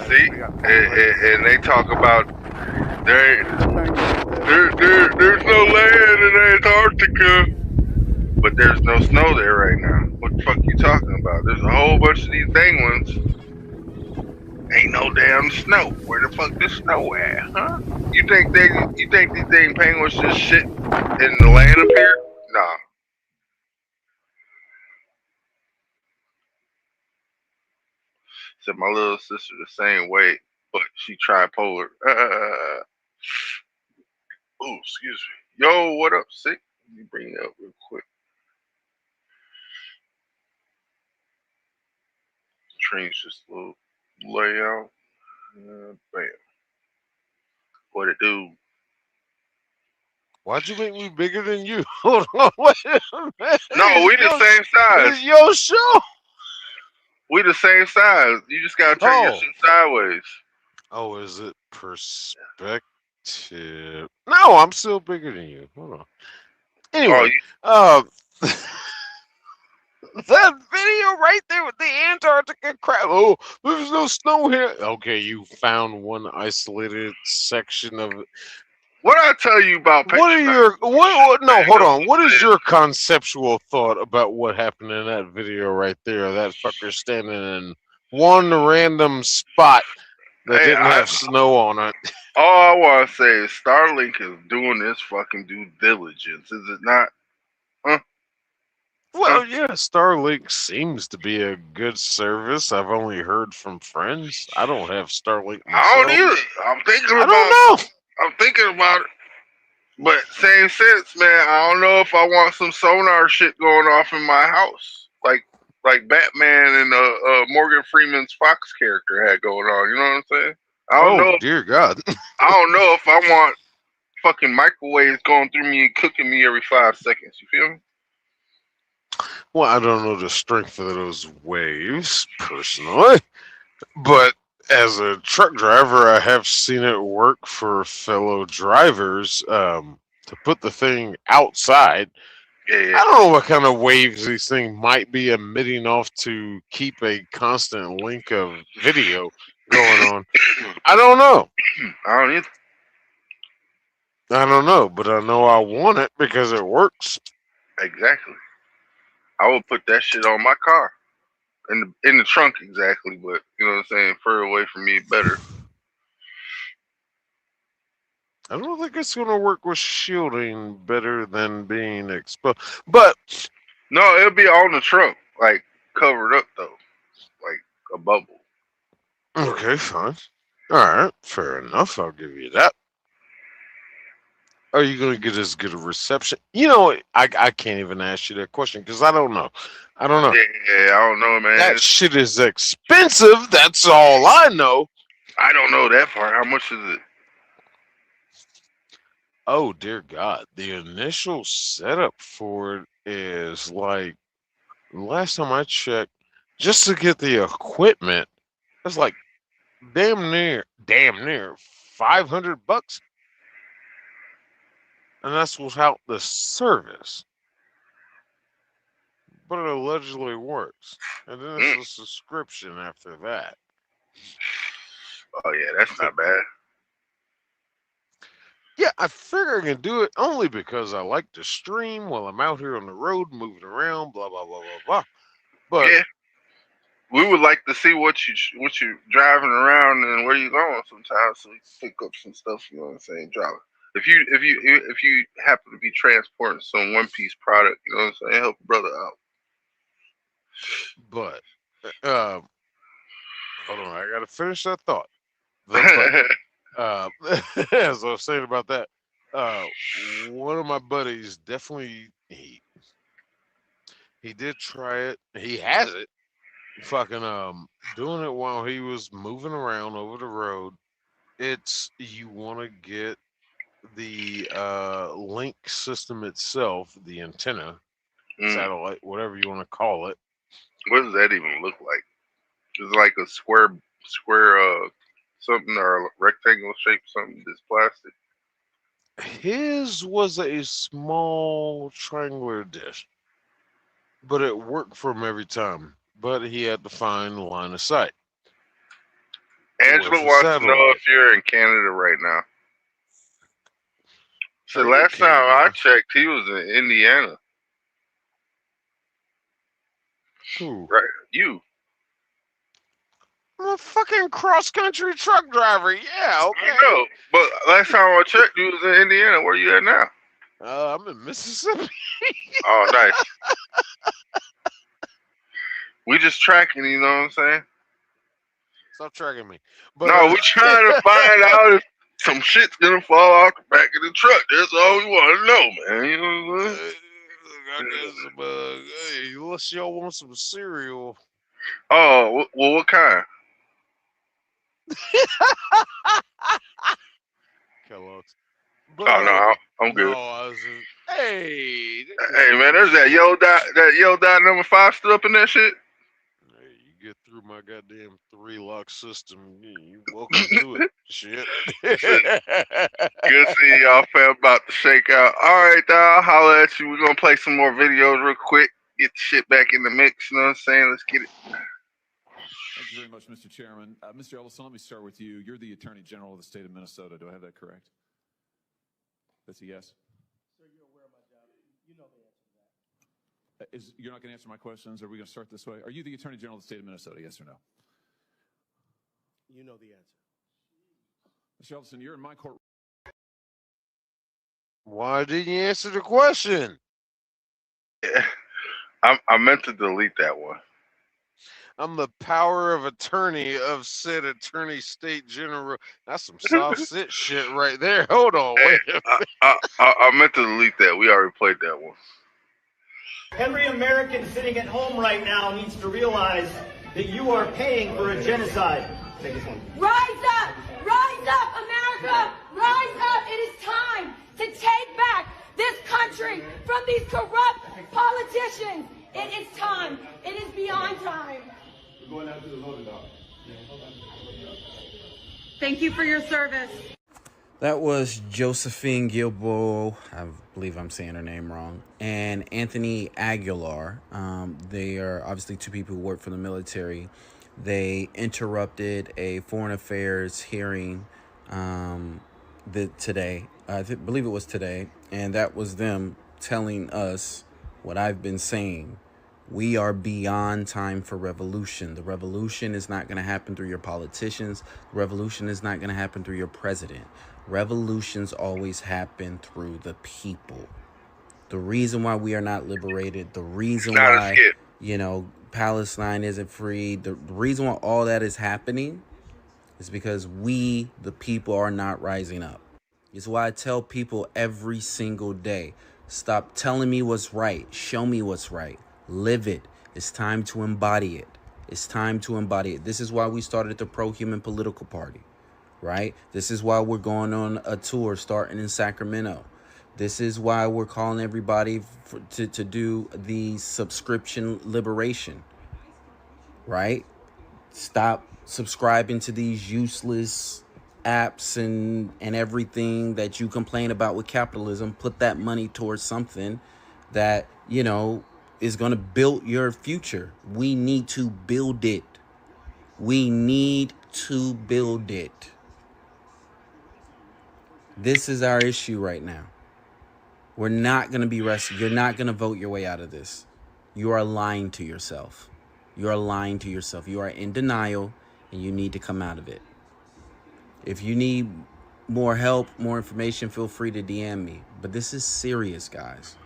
See, and they talk about there's no land in Antarctica, but there's no snow there right now. What the fuck you talking about? There's a whole bunch of these dang ones. Ain't no damn snow. Where the fuck the snow at, huh? You think these dang penguins just shit in the land up here? Nah. Said my little sister the same way, but she tripolar. Oh, excuse me. Yo, what up, sick? Let me bring it up real quick. Change this little layout. Bam. What it do? Why'd you make me bigger than you? Hold on, wait a minute. No, we the same size. It's your show. We the same size. You just gotta turn your shit sideways. Oh, is it perspective? No, I'm still bigger than you. Hold on. Anyway, that video right there with the Antarctica crap. Oh, there's no snow here. Okay, you found one isolated section of it. What I tell you about? What are your what? No, hold on. What is your conceptual thought about what happened in that video right there? That fucker standing in one random spot that didn't have snow on it. All I want to say is Starlink is doing this fucking due diligence. Is it not? Huh? Well, yeah, Starlink seems to be a good service. I've only heard from friends. I don't have Starlink myself. I don't either. I'm thinking about it. But same sense, man. I don't know if I want some sonar shit going off in my house, like Batman and Morgan Freeman's Fox character had going on. You know what I'm saying? I don't know. Dear God. I don't know if I want fucking microwaves going through me and cooking me every 5 seconds. You feel me? Well, I don't know the strength of those waves personally, but as a truck driver, I have seen it work for fellow drivers to put the thing outside. Yeah. I don't know what kind of waves these things might be emitting off to keep a constant link of video going on. I don't know. I don't either. I don't know, but I know I want it because it works. Exactly. I would put that shit on my car. In the trunk exactly, but you know what I'm saying, further away from me better. I don't think it's going to work with shielding better than being exposed. But no, it'll be on the trunk, like covered up though, like a bubble. Okay, fine. All right, fair enough. I'll give you that. Are you going to get as good a reception? You know, I can't even ask you that question because I don't know. I don't know. Yeah, I don't know, man. That shit is expensive. That's all I know. I don't know that part. How much is it? Oh dear God! The initial setup for it is like last time I checked, just to get the equipment, it's like damn near $500, and that's without the service. But it allegedly works, and then it's a subscription after that. Oh yeah, that's not bad. Yeah, I figure I can do it only because I like to stream while I'm out here on the road moving around, blah blah blah blah blah. But yeah, we would like to see what you driving around and where you going sometimes, so we can pick up some stuff. You know what I'm saying? Drive. If you happen to be transporting some one piece product, you know what I'm saying, help a brother out. But hold on, I gotta finish that thought. As I was saying about that, one of my buddies definitely he did try it. He has it. Fucking doing it while he was moving around over the road. It's you want to get the link system itself, the antenna, satellite, whatever you want to call it. What does that even look like? Is it like a square something or a rectangle shape something that's plastic? His was a small triangular dish, but it worked for him every time. But he had to find line of sight. Angela wants to know if you're in Canada right now. So last time I checked, he was in Indiana. Who? Right, you. I'm a fucking cross-country truck driver. Yeah, okay. I know, but last time I checked, you was in Indiana. Where you at now? I'm in Mississippi. Oh, nice. We just tracking, you know what I'm saying? Stop tracking me. But, no, we trying to find out if some shit's gonna fall off the back of the truck. That's all we want to know, man. You know what I'm saying? I guess, hey, unless y'all want some cereal. Oh, well, what kind? Kellogg's. But, oh no, I'm good. No, hey, man, there's that Yo Dot number 5 stood up in that shit. Hey, you get through my goddamn 3-lock system, you welcome to it. Shit. Good seeing y'all, fam. About to shake out. All right, I'll holler at you. We're gonna play some more videos real quick. Get the shit back in the mix. You know what I'm saying? Let's get it. Thank you very much, Mr. Chairman. Mr. Ellison, let me start with you. You're the Attorney General of the state of Minnesota. Do I have that correct? That's a yes? Sir, you're aware of my job. You know the answer to that. You're not going to answer my questions? Are we going to start this way? Are you the Attorney General of the state of Minnesota, yes or no? You know the answer. Mr. Ellison, you're in my court. Why didn't you answer the question? Yeah, I meant to delete that one. I'm the power of attorney of said attorney state general. That's some soft sit shit right there. Hold on. Wait a minute. I meant to delete that. We already played that one. Every American sitting at home right now needs to realize that you are paying for a genocide. Take this one. Rise up! Rise up, America! Rise up! It is time to take back this country from these corrupt politicians. It is time. It is beyond time. We're going out to the voting dog. Thank you for your service. That was Josephine Gilbo, I believe I'm saying her name wrong, and Anthony Aguilar. They are obviously two people who work for the military. They interrupted a foreign affairs hearing today. I believe it was today, and that was them telling us what I've been saying We are beyond time for revolution. The revolution is not going to happen through your politicians. The revolution is not going to happen through your president. Revolutions always happen through the people. The reason why we are not liberated, the reason why, Palestine isn't free, the reason why all that is happening is because we, the people, are not rising up. It's why I tell people every single day, stop telling me what's right. Show me what's right. Live it. It's time to embody it. It's time to embody it. This is why we started the Pro-Human Political Party, right? This is why we're going on a tour starting in Sacramento. This is why we're calling everybody to do the subscription liberation, right? Stop subscribing to these useless apps and everything that you complain about with capitalism. Put that money towards something that, is going to build your future. We need to build it. We need to build it. This is our issue right now. We're not going to be rescued. You're not going to vote your way out of this. You are lying to yourself. You are lying to yourself. You are in denial, and you need to come out of it. If you need more help, more information, feel free to DM me. But this is serious, guys.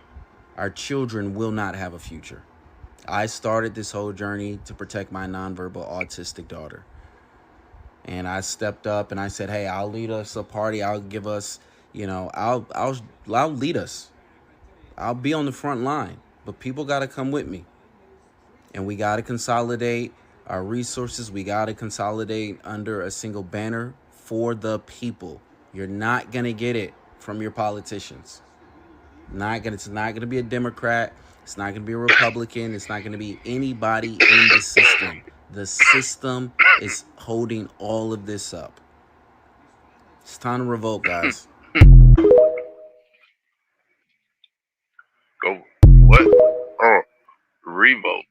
Our children will not have a future. I started this whole journey to protect my nonverbal autistic daughter. And I stepped up and I said, hey, I'll lead us a party. I'll give us, I'll lead us. I'll be on the front line. But people got to come with me. And we got to consolidate our resources. We got to consolidate under a single banner for the people. You're not going to get it from your politicians. It's not going to be a Democrat. It's not going to be a Republican. It's not going to be anybody in the system. The system is holding all of this up. It's time to revolt, guys. Go. What? Oh, revolt.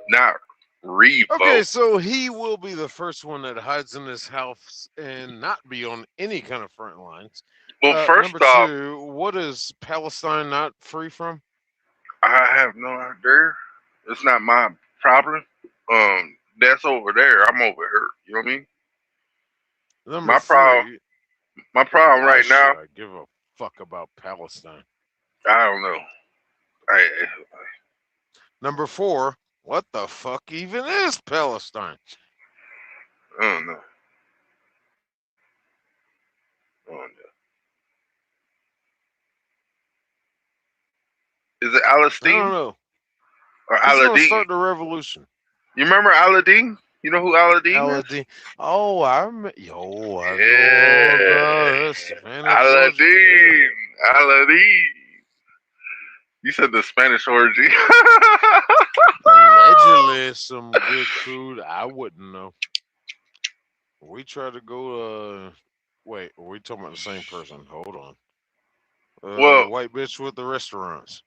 Not revolt. Okay, so he will be the first one that hides in his house and not be on any kind of front lines. Well, first number off, two, what is Palestine not free from? I have no idea. It's not my problem. That's over there. I'm over here. You know what I mean? Number My three, problem why right should now. I give a fuck about Palestine? I don't know. Number four, what the fuck even is Palestine? I don't know. Is it Aladdin? I don't know. Or Who's gonna Aladdin? start the revolution? You remember Aladdin? You know who Aladdin Aladdin. is? Oh, I remember. Yeah. Aladdin. Aladdin. You said the Spanish orgy. Allegedly some good food. I wouldn't know. We tried to go wait, are we talking about the same person? Hold on. Well, the white bitch with the restaurants.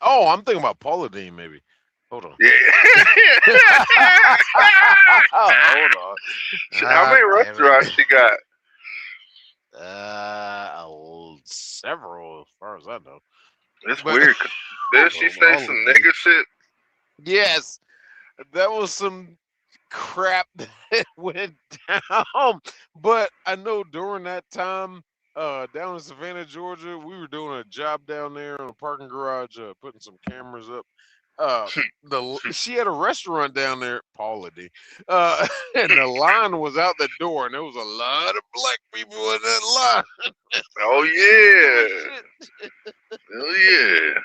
Oh, I'm thinking about Paula Dean, maybe. Hold on. Yeah. Hold on. How many restaurants she got? Several, as far as I know. It's weird. Did she say some nigga shit? Yes. That was some crap that went down. But I know during that time, down in Savannah, Georgia, we were doing a job down there in a parking garage, putting some cameras up. She had a restaurant down there, Paula D. And the line was out the door, and there was a lot of black people in that line. Oh yeah. Oh yeah.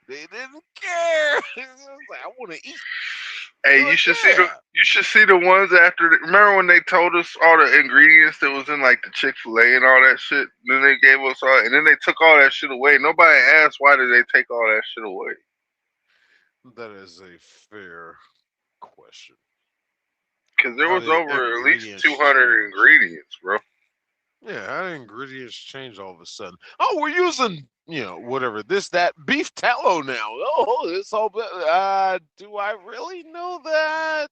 They didn't care. Like, I want to eat. Hey, you should see the ones after. Remember when they told us all the ingredients that was in like the Chick-fil-A and all that shit? Then they gave us all, and then they took all that shit away. Nobody asked why did they take all that shit away. That is a fair question. Because there was over at least 200 ingredients, bro. Yeah, how did ingredients change all of a sudden? Oh, we're using, whatever, this, that, beef tallow now. Oh, it's all, do I really know that?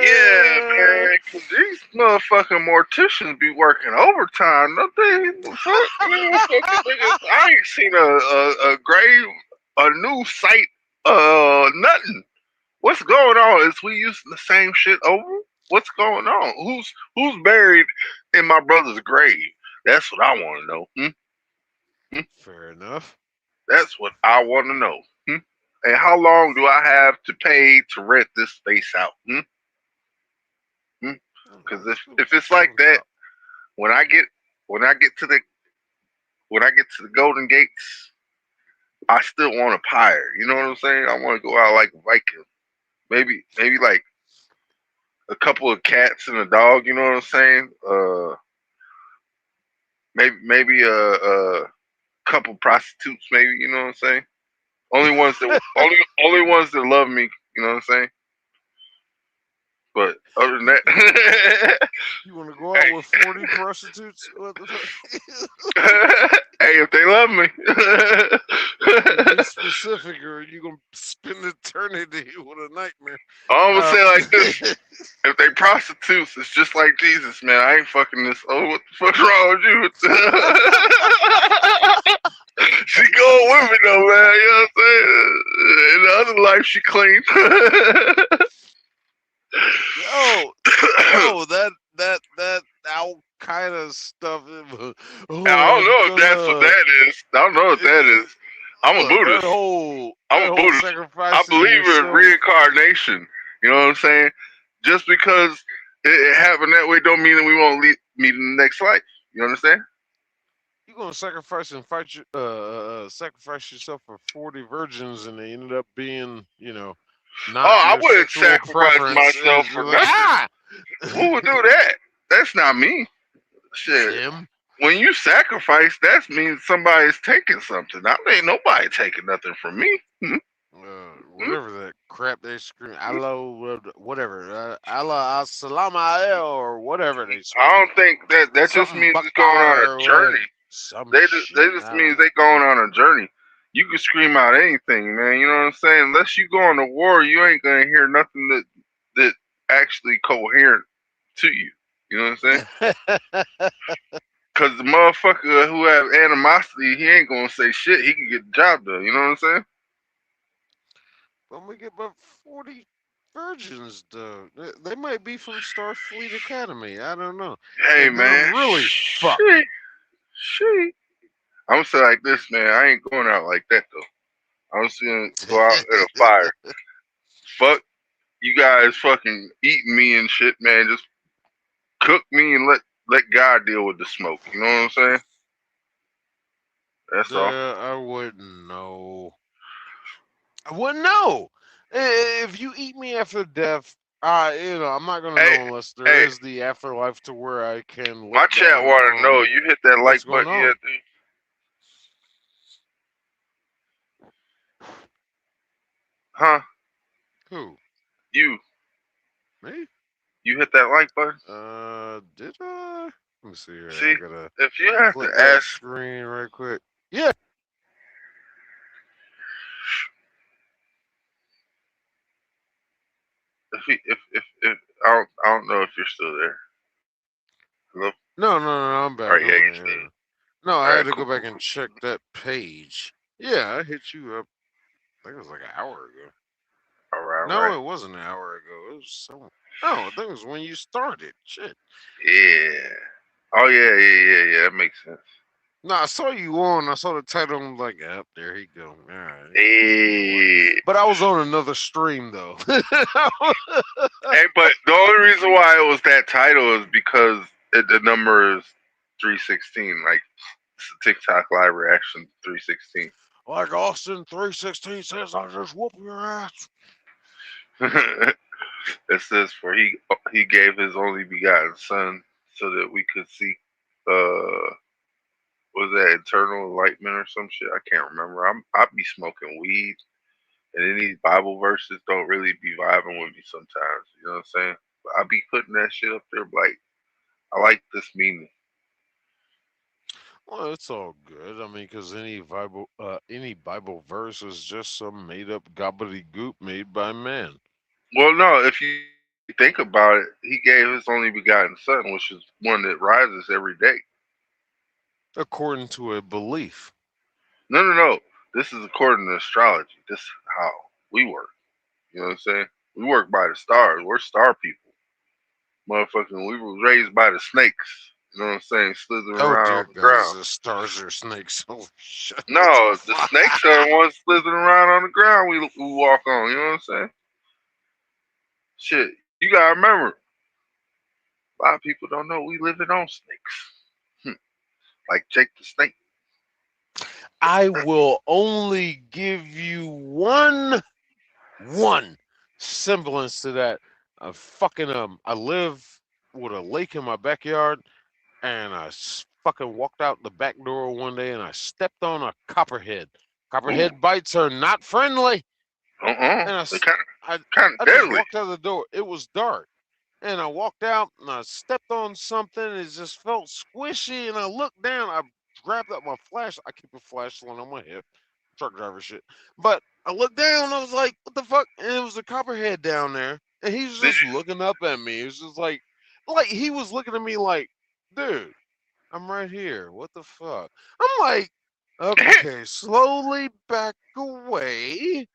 Yeah, man, 'cause these motherfucking morticians be working overtime, don't they? Fuck, motherfucking niggas. I ain't seen a grave, a new site, nothing. What's going on? Is we using the same shit over? What's going on? Who's buried in my brother's grave? That's what I want to know. Fair enough. That's what I want to know. And how long do I have to pay to rent this space out? Because if it's like that, when I get to the Golden Gates, I still want a pyre. You know what I'm saying? I want to go out like a Viking. Maybe like a couple of cats and a dog. You know what I'm saying? Maybe a couple prostitutes. Maybe, you know what I'm saying? Only ones that only ones that love me. You know what I'm saying? But other than that, You want to go out with 40 prostitutes? What the fuck? hey, if they love me, Be specific, or you gonna spend eternity with a nightmare. I'm gonna say like this: if they prostitutes, it's just like Jesus, man. I ain't fucking this. Oh, what the fuck's wrong with you? She going with me though, man. You know what I'm saying? In the other life, she clean. Yo, that Al Qaeda stuff. I don't know if that's what that is. I don't know what that is. I'm a Buddhist. I'm a Buddhist. I believe in reincarnation. You know what I'm saying? Just because it happened that way don't mean that we won't meet in the next life. You understand? You're gonna sacrifice and sacrifice yourself for 40 virgins, and they ended up being, not. I wouldn't sacrifice myself for nothing. Who would do that? That's not me. Shit. Him? When you sacrifice, that means somebody's taking something. I ain't nobody taking nothing from me. Whatever that crap they scream, Allah, whatever, Allah As-Salamu or whatever they scream. I don't think that just means it's going on a journey. They just means they going on a journey. You can scream out anything, man. You know what I'm saying? Unless you go on to war, you ain't gonna hear nothing that actually coherent to you. You know what I'm saying? Because the motherfucker who have animosity, he ain't gonna say shit. He can get the job done. You know what I'm saying? When we get about 40 virgins, though, they might be from Starfleet Academy. I don't know. Hey, and man, really fuck. Shit. I'm gonna say like this, man. I ain't going out like that though. I'm just gonna go out in a fire. Fuck you guys, fucking eating me and shit, man. Just cook me and let God deal with the smoke. You know what I'm saying? That's all. I wouldn't know. I wouldn't know. If you eat me after death, I'm not gonna know unless there is the afterlife to where I can. My chat want to know. You hit that like button yet? Huh? Who? You. Me? You hit that like button? Did I? Let me see here. See, I gotta if you have flip to that ask screen right quick. Yeah. If I don't know if you're still there. Hello? No, I'm back. All right, yeah, I'm you're back, still yeah. No, I All had right, to cool, go back cool, and check that page. Yeah, I hit you up. I think it was like an hour ago. All right, No, it wasn't an hour ago. It was so. No, I think it was when you started. Shit. Yeah. Oh yeah. That makes sense. No, I saw you on. I saw the title. I'm like, yep, there he go. All right. Hey. But I was on another stream though. Hey, but the only reason why it was that title is because the number is 316. Like it's a TikTok live reaction 316. Like Austin 316 says, I'll just whoop your ass. It says, for he gave his only begotten son so that we could see was that eternal enlightenment or some shit? I can't remember. I be smoking weed, and then these Bible verses don't really be vibing with me sometimes. You know what I'm saying? But I be putting that shit up there, like I like this meaning. Well, it's all good. I mean, because any Bible verse is just some made up gobbledygook made by man. Well, no, if you you think about it, he gave his only begotten son, which is one that rises every day. According to a belief. No, no, no. This is according to astrology. This is how we work. You know what I'm saying? We work by the stars. We're star people. Motherfucking, we were raised by the snakes. You know what I'm saying? Slithering Oh around dear on the God, ground. the stars are snakes. Holy shit. No, the snakes are the ones slithering around on the ground we walk on. You know what I'm saying? Shit, you gotta remember, a lot of people don't know we living on snakes. Like Jake the Snake. I will only give you one semblance to that. I live with a lake in my backyard, and I fucking walked out the back door one day and I stepped on a copperhead. Copperhead bites are not friendly. And They I kind of just deadly. walked out the door. It was dark. And I walked out and I stepped on something. It just felt squishy. And I looked down. I grabbed up my flash. I keep a flashlight on my hip, truck driver shit. But I looked down. I was like, "What the fuck?" And it was a copperhead down there. And he was just looking up at me. It was just like he was looking at me like, "Dude, I'm right here. What the fuck?" I'm like, "Okay, slowly back away."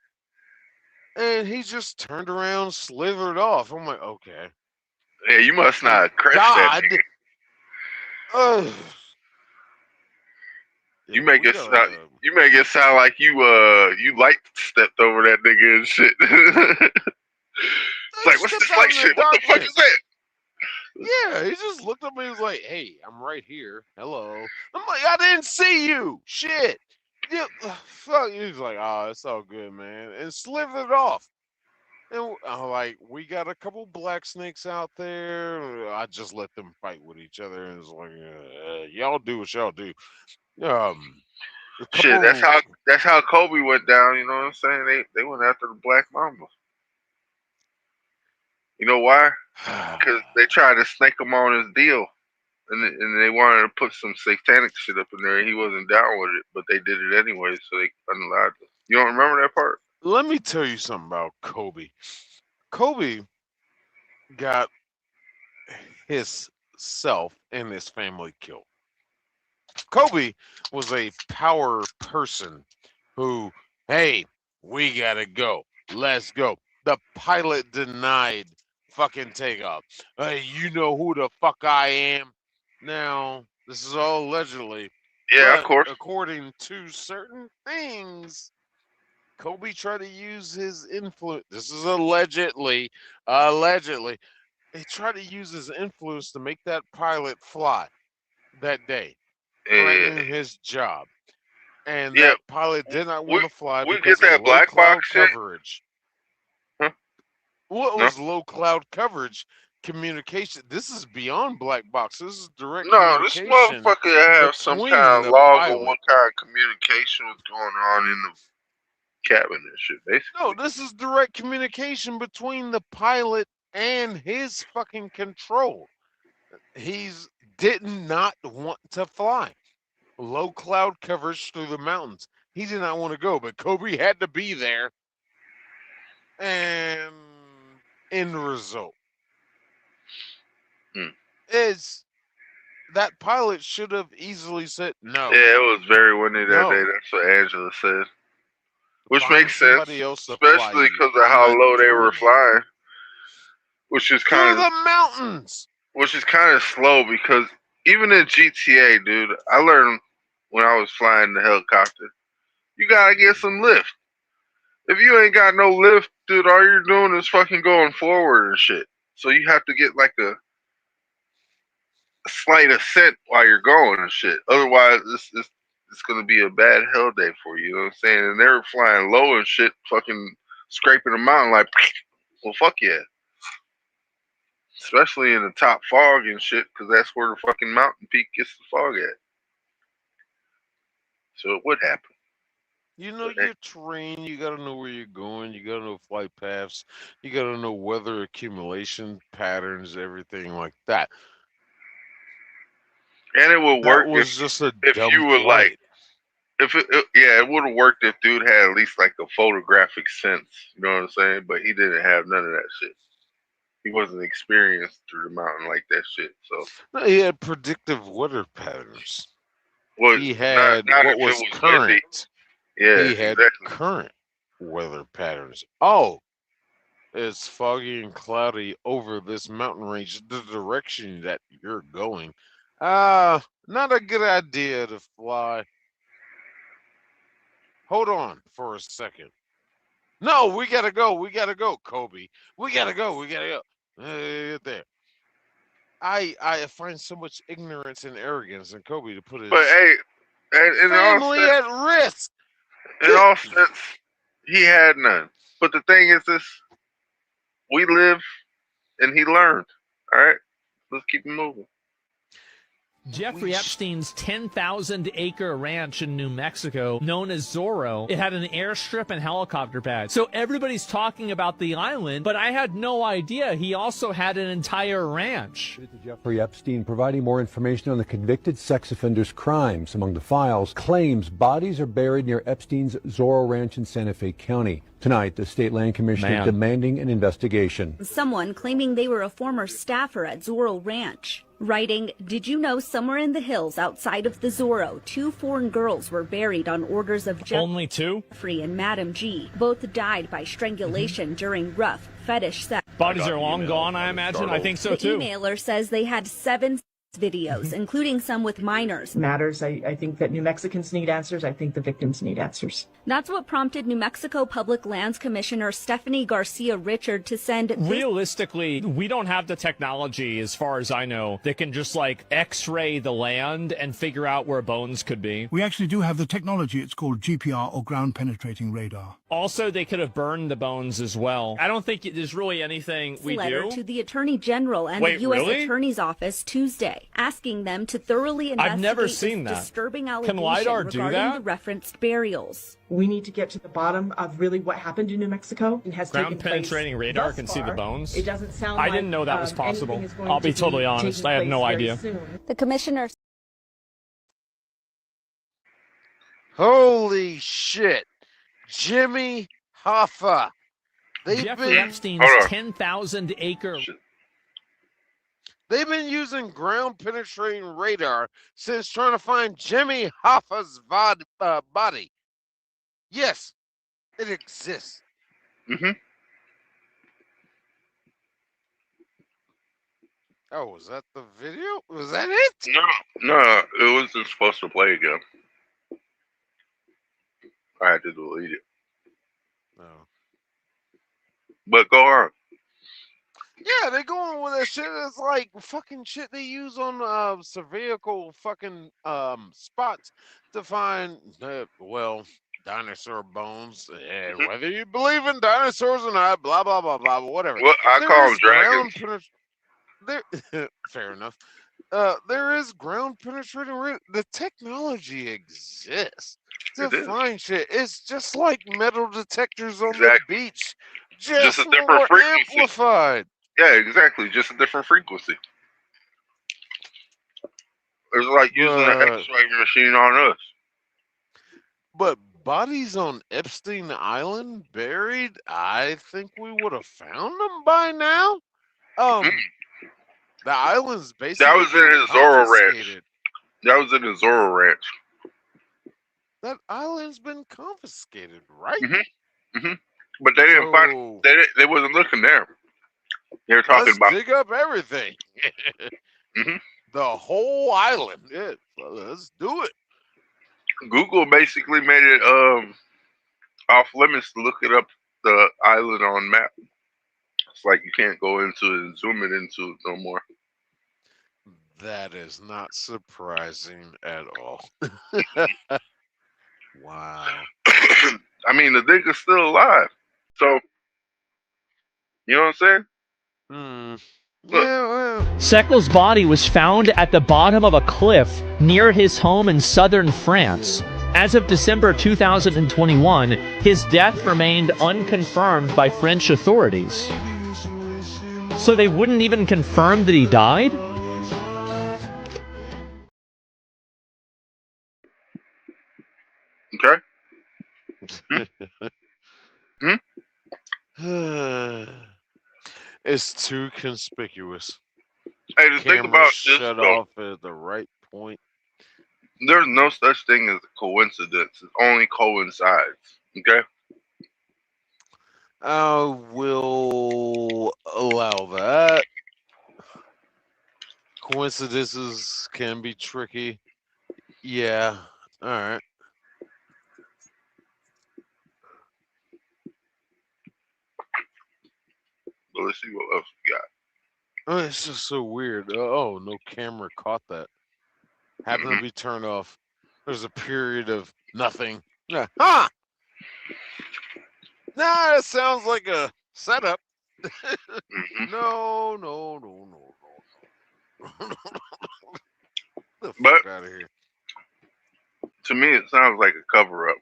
And he just turned around, slithered off. I'm like, "Okay." Yeah, you must Thank not crest that God. nigga. You make we it sound. gotta. You make it sound like you light stepped over that nigga and shit. It's like, what's Stepped this out light in the shit? What the fuck is darkness. that? Yeah, he just looked at me and was like, "Hey, I'm right here. Hello." I'm like, "I didn't see you. Shit." Yeah, fuck. He was like, "Oh, it's all good, man," and slithered off. And I'm like, "We got a couple black snakes out there. I just let them fight with each other." And it's like, "Y'all do what y'all do." A Shit, couple. that's how Kobe went down. You know what I'm saying? They went after the Black Mamba. You know why? Because they tried to snake him on his deal, and they wanted to put some satanic shit up in there. And he wasn't down with it, but they did it anyway, so they unallowed it. You don't remember that part? Let me tell you something about Kobe. Kobe got his self and his family killed. Kobe was a power person who, "Hey, we gotta go. Let's go." The pilot denied fucking takeoff. "Hey, you know who the fuck I am?" Now, this is all allegedly, Yeah, of but course. according to certain things, Kobe tried to use his influence. This is allegedly. He tried to use his influence to make that pilot fly that day, threatening his job. And Yeah, that pilot did not we want to fly we get because of that low black cloud box shit. coverage. Huh? What No, was low cloud coverage? Communication. This is beyond black box. This is direct no, this communication motherfucker have some between kind of the log on pilot. what kind of communication was going on in the cabin and shit. No, Basically, this is direct communication between the pilot and his fucking control. He's did not want to fly. Low cloud coverage through the mountains. He did not want to go, but Kobe had to be there. And end result is that pilot should have easily said no. yeah, it was very windy that day. No. That's what Angela said, which Find makes sense, somebody else to fly especially you. because of I'm how not low they were doing that. flying, which is Through kind of the mountains. slow because even in GTA, dude, I learned when I was flying the helicopter, you gotta get some lift. If you ain't got no lift, dude, all you're doing is fucking going forward and shit. So you have to get like a slight ascent while you're going and shit. Otherwise, it's gonna be a bad hell day for you. You know what I'm saying? And they were flying low and shit, fucking scraping the mountain like, well, fuck yeah. Especially in the top fog and shit, because that's where the fucking mountain peak gets the fog at. So it would happen. You know But hey, your terrain, you gotta know where you're going, you gotta know flight paths, you gotta know weather accumulation patterns, everything like that. and it would That work was just a if dumb you were like, flight. if yeah, it would have worked if dude had at least like a photographic sense. You know what I'm saying? But he didn't have none of that shit. He wasn't experienced through the mountain like that shit. So No, he had predictive weather patterns. well, He had not what if it was was windy. current. Yeah, He had exactly. current weather patterns. Oh, it's foggy and cloudy over this mountain range, the direction that you're going. Not a good idea to fly. Hold on for a second. No, we gotta go. We gotta go, Kobe. We gotta go. We gotta go. There. I find so much ignorance and arrogance in Kobe to put But his hey, in all family sense, at risk. in all sense, he had none. But the thing is, this we live and he learned. All right, let's keep it moving. Jeffrey Epstein's 10,000-acre ranch in New Mexico, known as Zorro, it had an airstrip and helicopter pad. So everybody's talking about the island, but I had no idea he also had an entire ranch. Jeffrey Epstein providing more information on the convicted sex offender's crimes. Among the files, claims bodies are buried near Epstein's Zorro Ranch in Santa Fe County. Tonight, the state land commissioner demanding an investigation. Someone claiming they were a former staffer at Zorro Ranch. Writing, did you know somewhere in the hills outside of the Zorro, 2 foreign girls were buried on orders of Only 2? Jeffrey and Madam G. Both died by strangulation during rough fetish sex. Bodies are long gone, I imagine. I think so, too. The emailer says they had 7 videos, including some with minors. Matters. I think that New Mexicans need answers. I think the victims need answers. That's what prompted New Mexico Public Lands Commissioner Stephanie Garcia Richard to send... Realistically, we don't have the technology, as far as I know, that can just, like, X-ray the land and figure out where bones could be. We actually do have the technology. It's called GPR, or ground penetrating radar. Also, they could have burned the bones as well. I don't think there's really anything we letter do. to the Attorney General and the U.S. Attorney's Office Tuesday, asking them to thoroughly investigate I've never seen that. disturbing Can allegation LiDAR do regarding that? the referenced burials. We need to get to the bottom of really what happened in New Mexico and has taken Ground place penetrating radar thus can see the far. bones. It doesn't sound I like didn't know that was anything possible. is going I'll be to totally honest. taking I have no place very idea. soon. The commissioner... Holy shit. Jimmy Hoffa. Jeffrey Epstein's 10,000-acre... They've been using ground penetrating radar since trying to find Jimmy Hoffa's body. Yes, it exists. Mm-hmm. Oh, was that the video? Was that it? No, it wasn't supposed to play again. I had to delete it. No. But go on. Yeah, they're going with that shit. It's like fucking shit they use on surveillance fucking spots to find dinosaur bones. And whether you believe in dinosaurs or not, blah blah blah blah, whatever. Well, I call them dragons. Fair enough. There is ground penetrating radar. The technology exists to find shit. It's just like metal detectors on the beach, just a different more frequency. amplified. Yeah, exactly. Just a different frequency. It's like using an X-ray machine on us. But bodies on Epstein Island buried, I think we would have found them by now. The island's basically That was in his Zorro Ranch. That was in his Zorro Ranch. That island's been confiscated, right? Mm-hmm. But they didn't find. They wasn't looking there. They were talking about. Dig up everything. The whole island. Yeah, let's do it. Google basically made it off limits to look it up the island on map. It's like you can't go into it and zoom it into it no more. That is not surprising at all. Wow. I mean, the nigga's still alive. So, you know what I'm saying? Yeah, well. Sekel's body was found at the bottom of a cliff near his home in southern France. As of December 2021, his death remained unconfirmed by French authorities. So they wouldn't even confirm that he died? Okay. It's too conspicuous. Hey, just think Camera about this shut though. off at the right point. There's no such thing as a coincidence. It only coincides. Okay. I will allow that. Coincidences can be tricky. Yeah. All right. But let's see what else we got. Oh, it's just so weird. Oh, no camera caught that. Happened to be turned off. There's a period of nothing. Yeah. Huh! Nah, it sounds like a setup. No, no, no, no, no. The fuck out of here. To me, it sounds like a cover up,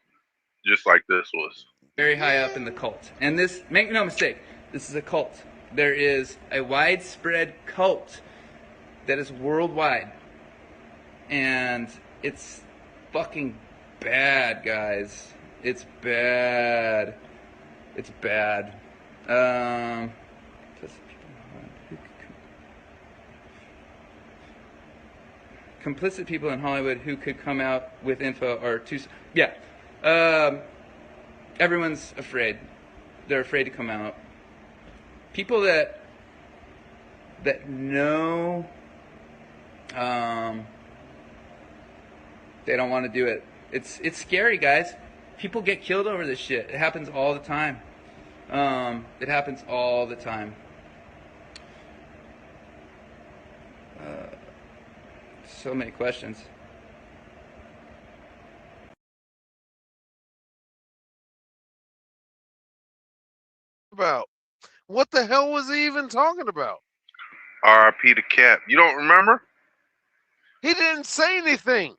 just like this was. Very high up in the cult. And this, make no mistake, this is a cult. There is a widespread cult that is worldwide. And it's fucking bad, guys. It's bad. It's bad. Complicit people in Hollywood who could come out with info are too... Yeah. Everyone's afraid. They're afraid to come out. People that know they don't want to do it. It's scary, guys. People get killed over this shit. It happens all the time. It happens all the time. So many questions. About what the hell was he even talking about? R.I.P. to Cap. You don't remember? He didn't say anything.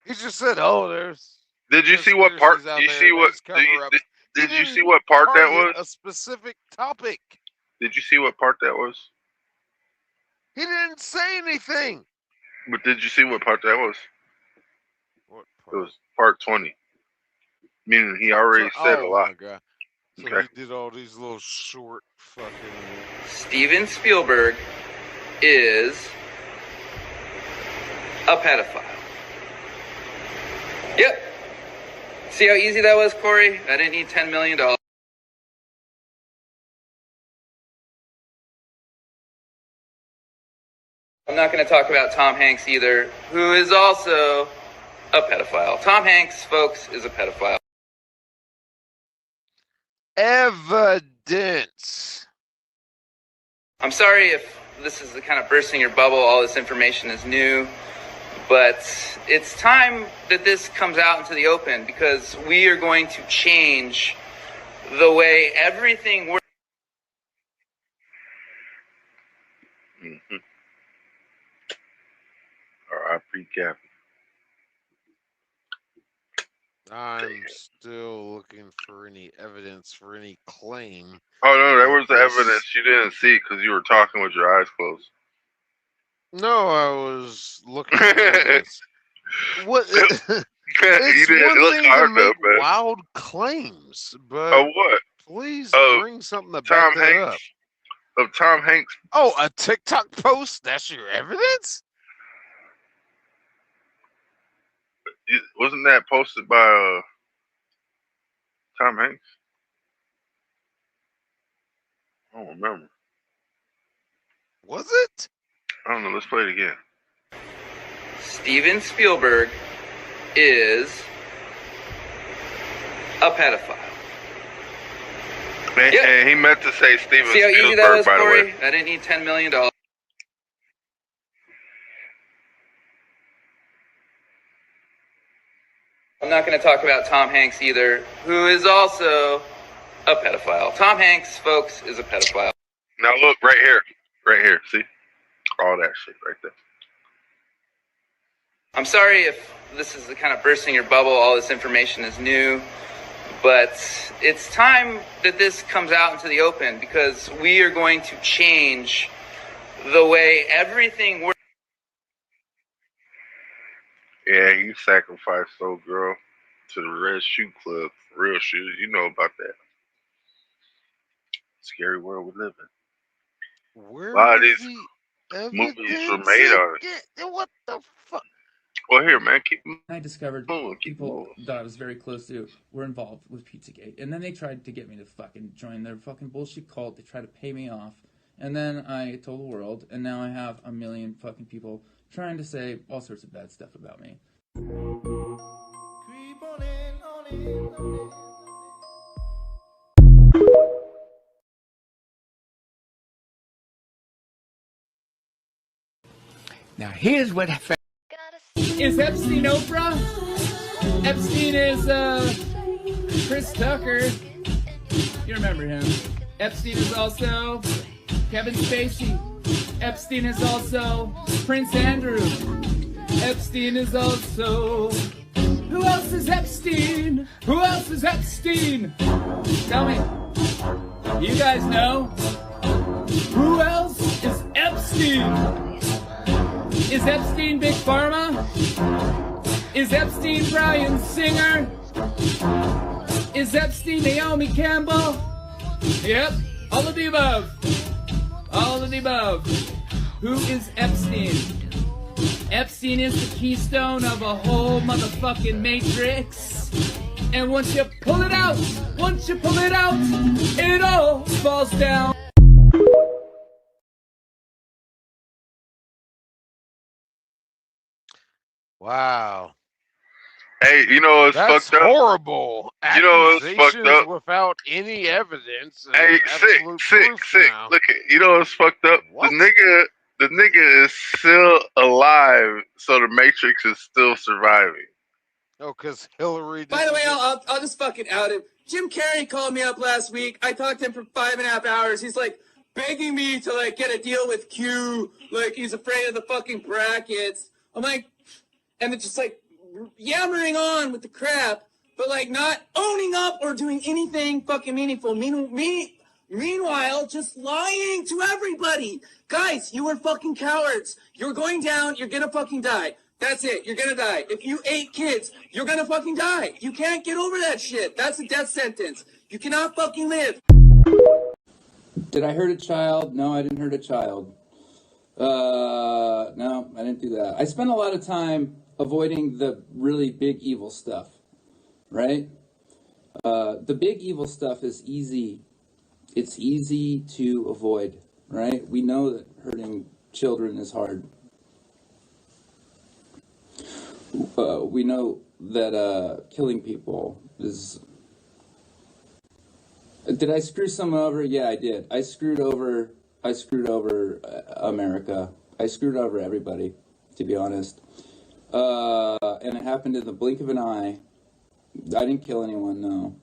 He just said, "Oh, there's." Did you see what part? Out You there, see what? Did you see what part that was? A specific topic. Did you see what part that was? He didn't say anything. But did you see what part that was? What part? It was part 20. Meaning he already said a lot. My God. So Okay. he did all these little short fucking. Steven Spielberg is a pedophile. Yep. See how easy that was, Corey? I didn't need $10 million. I'm not going to talk about Tom Hanks either, who is also a pedophile. Tom Hanks, folks, is a pedophile. Evidence. I'm sorry if this is the kind of bursting your bubble, all this information is new, but it's time that this comes out into the open because we are going to change the way everything works. Mm-hmm. R.I.P. Cap. I'm still looking for any evidence for any claim. Oh no, there was the evidence you didn't see because you were talking with your eyes closed. No, I was looking for evidence. What? It's you didn't one look thing hard to make enough, man. wild claims, but Oh what? please bring something to Tom back that Hanks. up. Of Tom Hanks. Oh, a TikTok post? That's your evidence? Wasn't that posted by Tom Hanks? I don't remember. Was it? I don't know. Let's play it again. Steven Spielberg is a pedophile. And, and he meant to say Steven See how easy that Spielberg, was, by the Corey? way. I didn't need $10 million. I'm not going to talk about Tom Hanks either, who is also a pedophile. Tom Hanks, folks, is a pedophile. Now look, right here. Right here. See? All that shit right there. I'm sorry if this is the kind of bursting your bubble, all this information is new, but it's time that this comes out into the open because we are going to change the way everything works. Yeah, he sacrificed old girl to the Red Shoe Club. Real shoes. You know about that. scary world we live in. A Where lot of was these the movies were evidence made on it. again? What the fuck? Well, here, man, keep I discovered moving, keep people moving. that I was very close to were involved with Pizzagate. And then they tried to get me to fucking join their fucking bullshit cult. They tried to pay me off. And then I told the world, and now I have a million fucking people trying to say all sorts of bad stuff about me. Now here's what Is Epstein Oprah? Epstein is Chris Tucker. You remember him. Epstein is also Kevin Spacey. Epstein is also Prince Andrew. Epstein is also... Who else is Epstein? Who else is Epstein? Tell me. You guys know. Who else is Epstein? Is Epstein Big Pharma? Is Epstein Bryan Singer? Is Epstein Naomi Campbell? Yep, all of the above. All of the above. Who is Epstein? Epstein is the keystone of a whole motherfucking matrix. And once you pull it out, it all falls down. Wow. Hey, you know what's That's fucked up? horrible. You know what's fucked Accusations up? without any evidence. And Hey, absolute sick. proof now. Look, you know what's fucked up? What? The nigga is still alive, so the Matrix is still surviving. Oh, because Hillary. By the way, I'll just fucking out him. Jim Carrey called me up last week. I talked to him for 5.5 hours. He's like begging me to like get a deal with Q. Like he's afraid of the fucking brackets. I'm like, and it's just like yammering on with the crap, but like not owning up or doing anything fucking meaningful. Meanwhile, just lying to everybody. Guys, you are fucking cowards. You're going down. You're gonna fucking die. That's it. You're gonna die. If you ate kids, you're gonna fucking die. You can't get over that shit. That's a death sentence. You cannot fucking live. Did I hurt a child? No, I didn't hurt a child. No, I didn't do that. I spent a lot of time avoiding the really big evil stuff, right? The big evil stuff is easy. It's easy to avoid, right? We know that hurting children is hard. We know that killing people is... Did I screw someone over? Yeah, I did. I screwed over America. I screwed over everybody, to be honest. And it happened in the blink of an eye. I didn't kill anyone, no.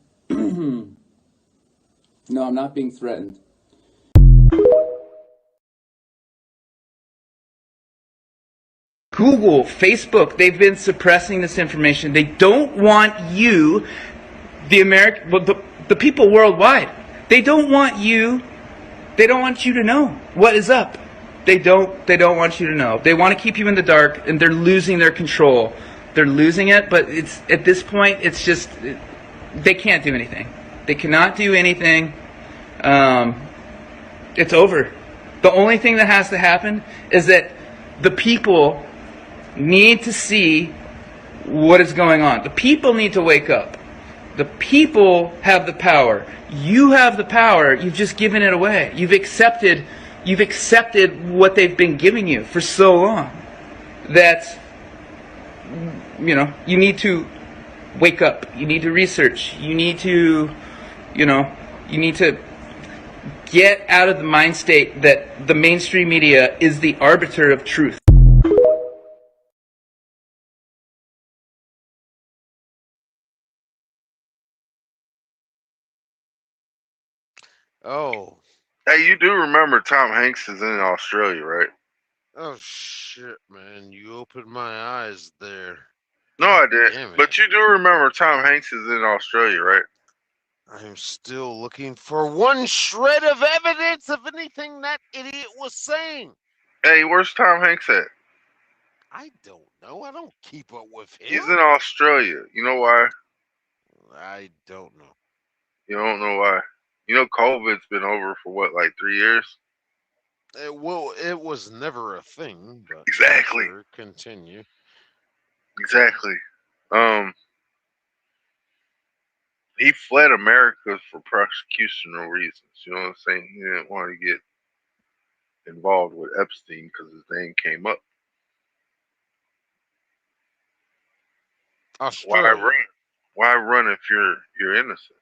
No, I'm not being threatened. Google, Facebook, they've been suppressing this information. They don't want you, the people worldwide, they don't want you to know what is up. They don't want you to know. They want to keep you in the dark, and they're losing their control. They're losing it, but it's at this point, it's just, they can't do anything. They cannot do anything. It's over. The only thing that has to happen is that the people need to see what is going on. The people need to wake up. The people have the power. You have the power. You've just given it away. You've accepted what they've been giving you for so long that, you know, you need to wake up. You need to research. You need to, get out of the mind state that the mainstream media is the arbiter of truth. Oh. Hey, you do remember Tom Hanks is in Australia, right? Oh, shit, man. You opened my eyes there. No, I Damn didn't. it. But you do remember Tom Hanks is in Australia, right? I'm still looking for one shred of evidence of anything that idiot was saying. Hey, where's Tom Hanks at? I don't know. I don't keep up with him. He's in Australia. You know why? I don't know. You don't know why? You know, COVID's been over for what, like 3 years? Well, it was never a thing, but Exactly. sure, continue. Exactly. Um, he fled America for prosecutional reasons. You know what I'm saying? He didn't want to get involved with Epstein because his name came up. Why Australia. run? Why run if you're innocent?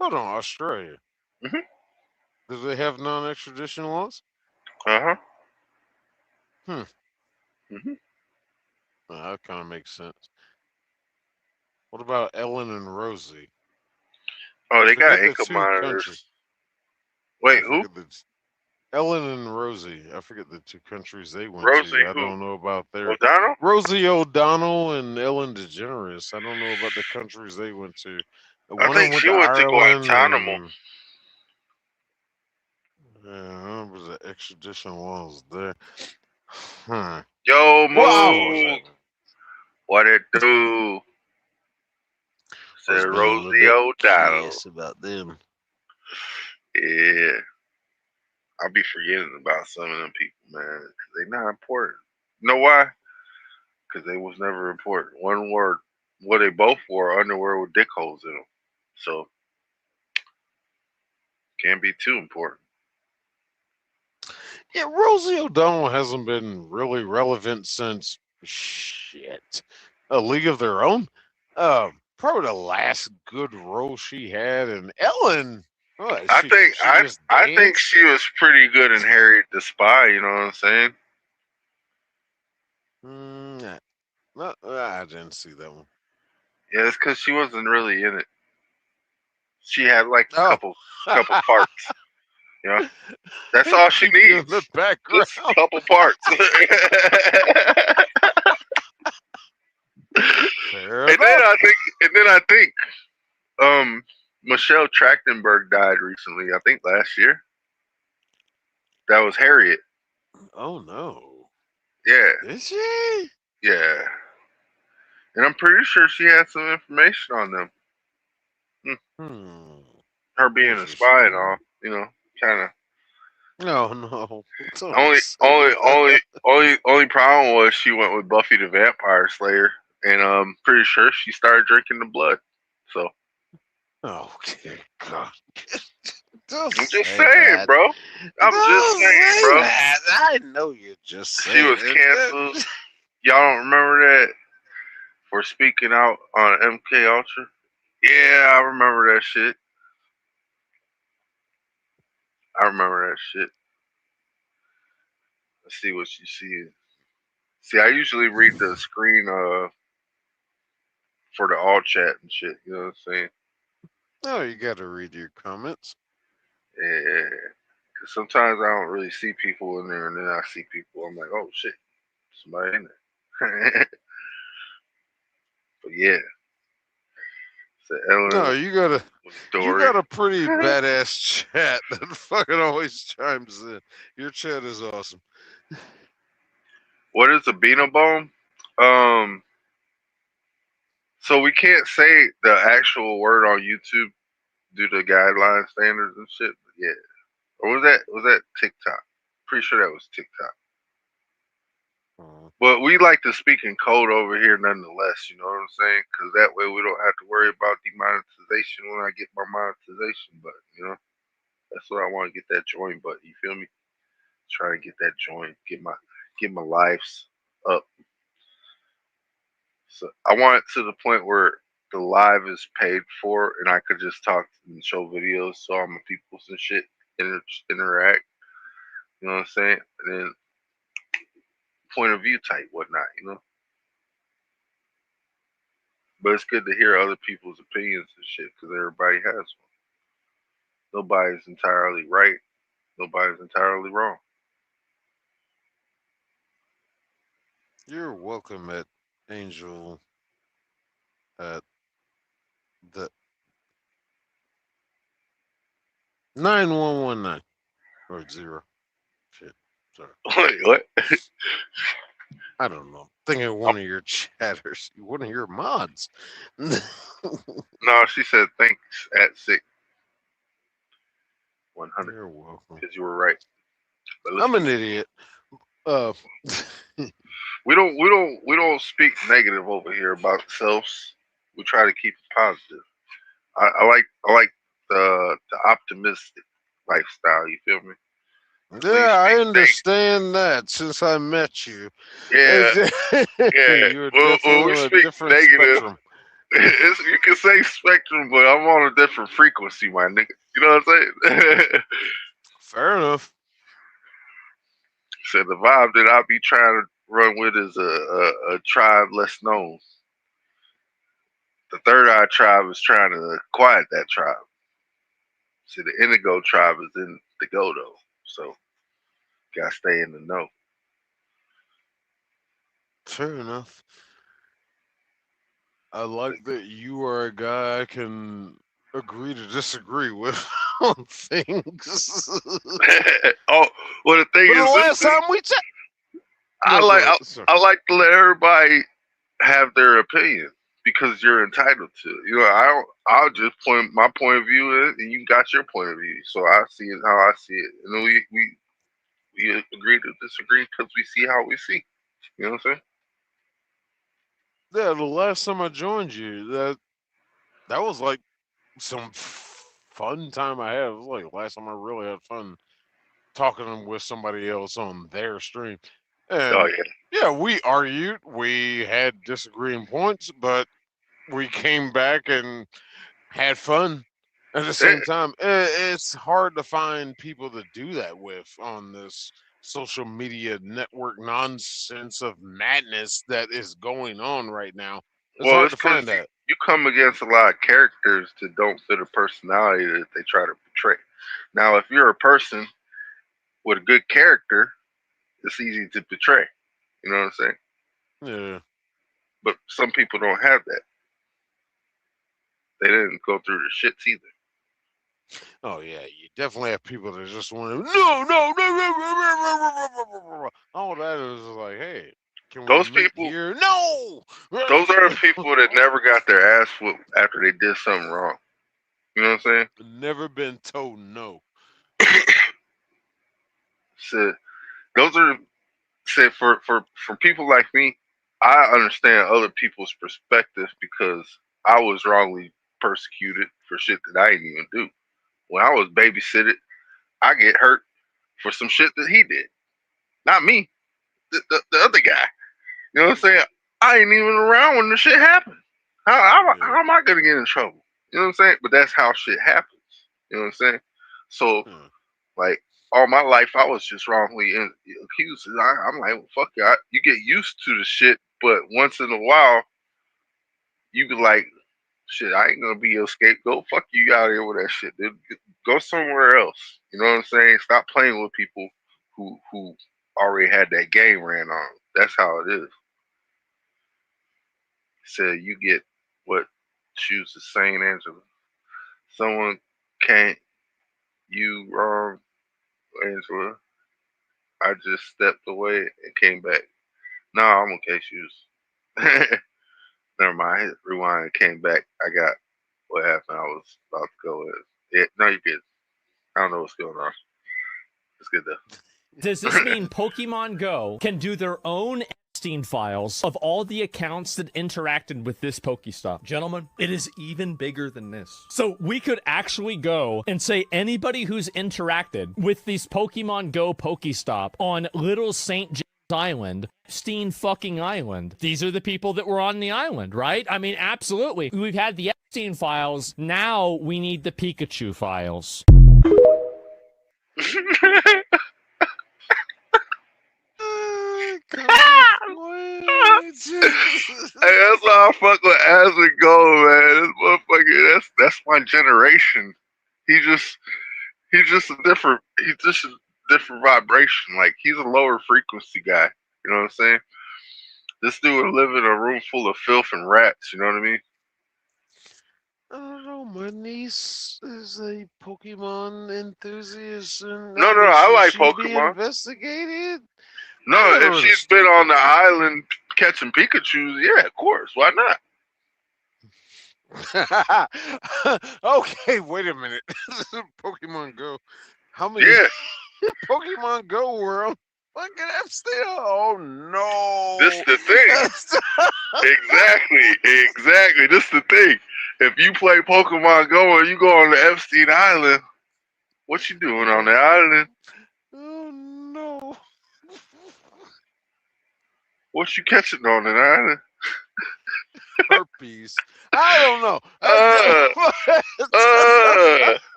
Hold on, Australia. Mm-hmm. Do they have non-extradition laws? Uh-huh. Hmm. That kind of makes sense. What about Ellen and Rosie? Oh, they got Forget the ankle two monitors. countries. Wait, who? Ellen and Rosie. I forget the two countries they went Rosie to. I who? don't know about their O'Donnell? Rosie O'Donnell and Ellen DeGeneres. I don't know about the countries they went to. I One of them think went she to went to Ireland Guantanamo. and yeah, what was the extradition laws there? Yo, Wow. Moog. What it do? I Said was being a little Rosie bit O'Donnell. curious about them. Yeah. I'll be forgetting about some of them people, man. 'Cause they not important. You know why? Because they was never important. One word. Well, they both wore underwear with dick holes in them. So, can't be too important. Yeah, Rosie O'Donnell hasn't been really relevant since shit. A League of Their Own. Probably the last good role she had. And Ellen, I think she just I think danced. she was pretty good in Harriet the Spy. You know what I'm saying? I didn't see that one. Yeah, it's because she wasn't really in it. She had like a Oh. couple parts. You know, that's all she Keep you in needs. the background. Just a couple parts. Fair And enough. then I think, Michelle Trachtenberg died recently. I think last year. That was Harriet. Oh no. Yeah, Is she? yeah. And I'm pretty sure she had some information on them. Her being a spy and all, you know, kind of. No. Don't Only, say only, only, that. only problem was she went with Buffy the Vampire Slayer, and I'm pretty sure she started drinking the blood. So Okay, God. I'm just saying, that. bro. I'm just saying, bro. That. I know you're just saying. She was canceled. Y'all don't remember that for speaking out on MK Ultra? Yeah, I remember that shit. I remember that shit. Let's see what you see. See, I usually read the screen for the all chat and shit. You know what I'm saying? Oh, you got to read your comments. Yeah. Cause sometimes I don't really see people in there, and then I see people. I'm like, oh shit, somebody in there. But yeah. So Ellen No, was you got Dory. a pretty badass chat that fucking always chimes in. Your chat is awesome. What is a Beanobone? So we can't say the actual word on YouTube due to guideline standards and shit. But yeah. Or was that TikTok? Pretty sure that was TikTok. But we like to speak in code over here nonetheless, you know what I'm saying? Because that way we don't have to worry about demonetization when I get my monetization button, you know? That's what I want to get, that join button, you feel me? Try to get that join, get my lives up. So I want it to the point where the live is paid for and I could just talk and show videos so all my peoples and shit interact. You know what I'm saying? And then point of view type, whatnot, you know? But it's good to hear other people's opinions and shit because everybody has one. Nobody's entirely right. Nobody's entirely wrong. You're welcome at Angel at the 9119 or 0. Shit. Sorry. Wait, what? I don't know. Thinking of one of your chatters, one of your mods. No, she said thanks at 6. 100. You're welcome. Because you were right. But I'm an idiot. We don't speak negative over here about ourselves. We try to keep it positive. I like the optimistic lifestyle. You feel me? Yeah, I understand that since I met you. Yeah, yeah. You're Well, definitely we on a speak different negative. spectrum. You can say spectrum, but I'm on a different frequency, my nigga. You know what I'm saying? Fair enough. So the vibe that I be trying to run with is a tribe less known. The third eye tribe is trying to quiet that tribe. See, the indigo tribe is in the Godo, so gotta stay in the know. Fair enough. I like that you are a guy I can agree to disagree with on things. Oh, well, the thing But the is, last time we checked, I like to let everybody have their opinion because you're entitled to it. You know, I'll just point my point of view in, and you got your point of view. So I see it how I see it, and then we agree to disagree because we see how we see. You know what I'm saying? yeah, the last time I joined you, that was like some fun time I had. It was like the last time I really had fun talking with somebody else on their stream. And Oh yeah, we argued, we had disagreeing points, but we came back and had fun at the same time. It's hard to find people to do that with on this social media network nonsense of madness that is going on right now. It's Well, hard it's to because find that. you come against a lot of characters that don't fit a personality that they try to portray. Now, if you're a person with a good character, it's easy to portray. You know what I'm saying? Yeah. But some people don't have that. They didn't go through the shits either. Oh yeah, you definitely have people that just want to no. All that is like, hey, can we Those meet people, here? No. those are the people that never got their ass whooped after they did something wrong. You know what I'm saying? Never been told no. So those are say for people like me, I understand other people's perspective because I was wrongly persecuted for shit that I didn't even do. When I was babysitted, I get hurt for some shit that he did. Not me, the other guy. You know what I'm saying? I ain't even around when the shit happened. How am I gonna get in trouble? You know what I'm saying? But that's how shit happens. You know what I'm saying? So, like, all my life, I was just wrongly accused. And I'm like, well, fuck you. You get used to the shit, but once in a while, you be like, shit, I ain't gonna be your scapegoat. Fuck you out here with that shit, dude. Go somewhere else. You know what I'm saying? Stop playing with people who already had that game ran on. That's how it is. So you get what choose the saying, Angela. Someone can't you wrong, Angela. I just stepped away and came back. No, I'm okay, shoes. Never mind. Rewind. Came back. I got what happened. I was about to go with. Yeah, no, you good. I don't know what's going on. It's good though. Does this mean Pokemon Go can do their own Epstein files of all the accounts that interacted with this Pokestop? Gentlemen, it is even bigger than this. So we could actually go and say anybody who's interacted with these Pokemon Go Pokestop on Little St. James Island, Epstein fucking Island. These are the people that were on the island, right? I mean, absolutely. We've had the Epstein files. Now we need the Pikachu files. Hey, that's how I fuck with Aslan Gold, man. This motherfucker, that's my generation. He's just a different vibration. Like he's a lower frequency guy. You know what I'm saying? This dude would live in a room full of filth and rats. You know what I mean? I don't know. My niece is a Pokemon enthusiast, and No, I like she be Pokemon. investigated. No, if she's been on the island catching Pikachu's, yeah, of course. Why not? Okay, wait a minute. Pokemon Go. How many? Yeah. Pokemon Go world. Fucking Epstein. Oh no. This the thing. Exactly. This the thing. If you play Pokemon Go and you go on the Epstein Island, what you doing on the island? Oh no. What you catching on the island? Herpes. I don't know.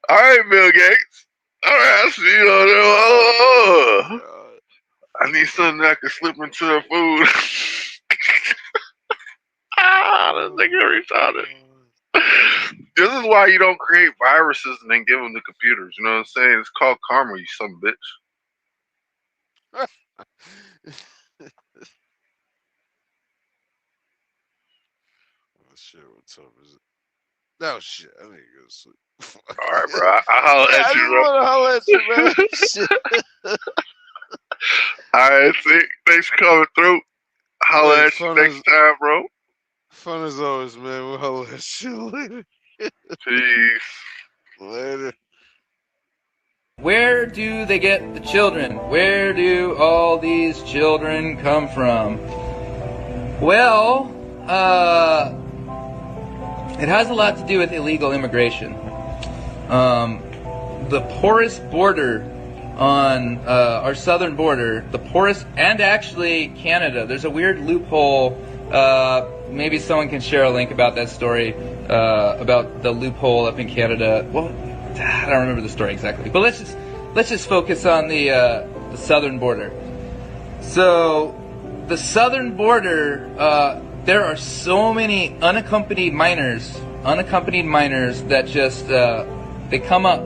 All right, Bill Gates. All right, I see you on there. I need something that can slip into the food. This nigga retarded. This is why you don't create viruses and then give them to computers. You know what I'm saying? It's called karma, you son of a bitch. Oh shit, what time is it? No shit, I need to go to sleep. Alright, bro. I holler at you, bro. I holler at you, man. Shit. Alright, thanks for coming through. Holler at you next time, bro. Fun as always, man. We'll holler at you later. Peace. Later. Where do they get the children? Where do all these children come from? Well, it has a lot to do with illegal immigration. The porous border on our southern border, the porous, and actually Canada, there's a weird loophole. Maybe someone can share a link about that story, about the loophole up in Canada. Well, I don't remember the story exactly, but let's just focus on the southern border. So, the southern border, there are so many unaccompanied minors that just they come up,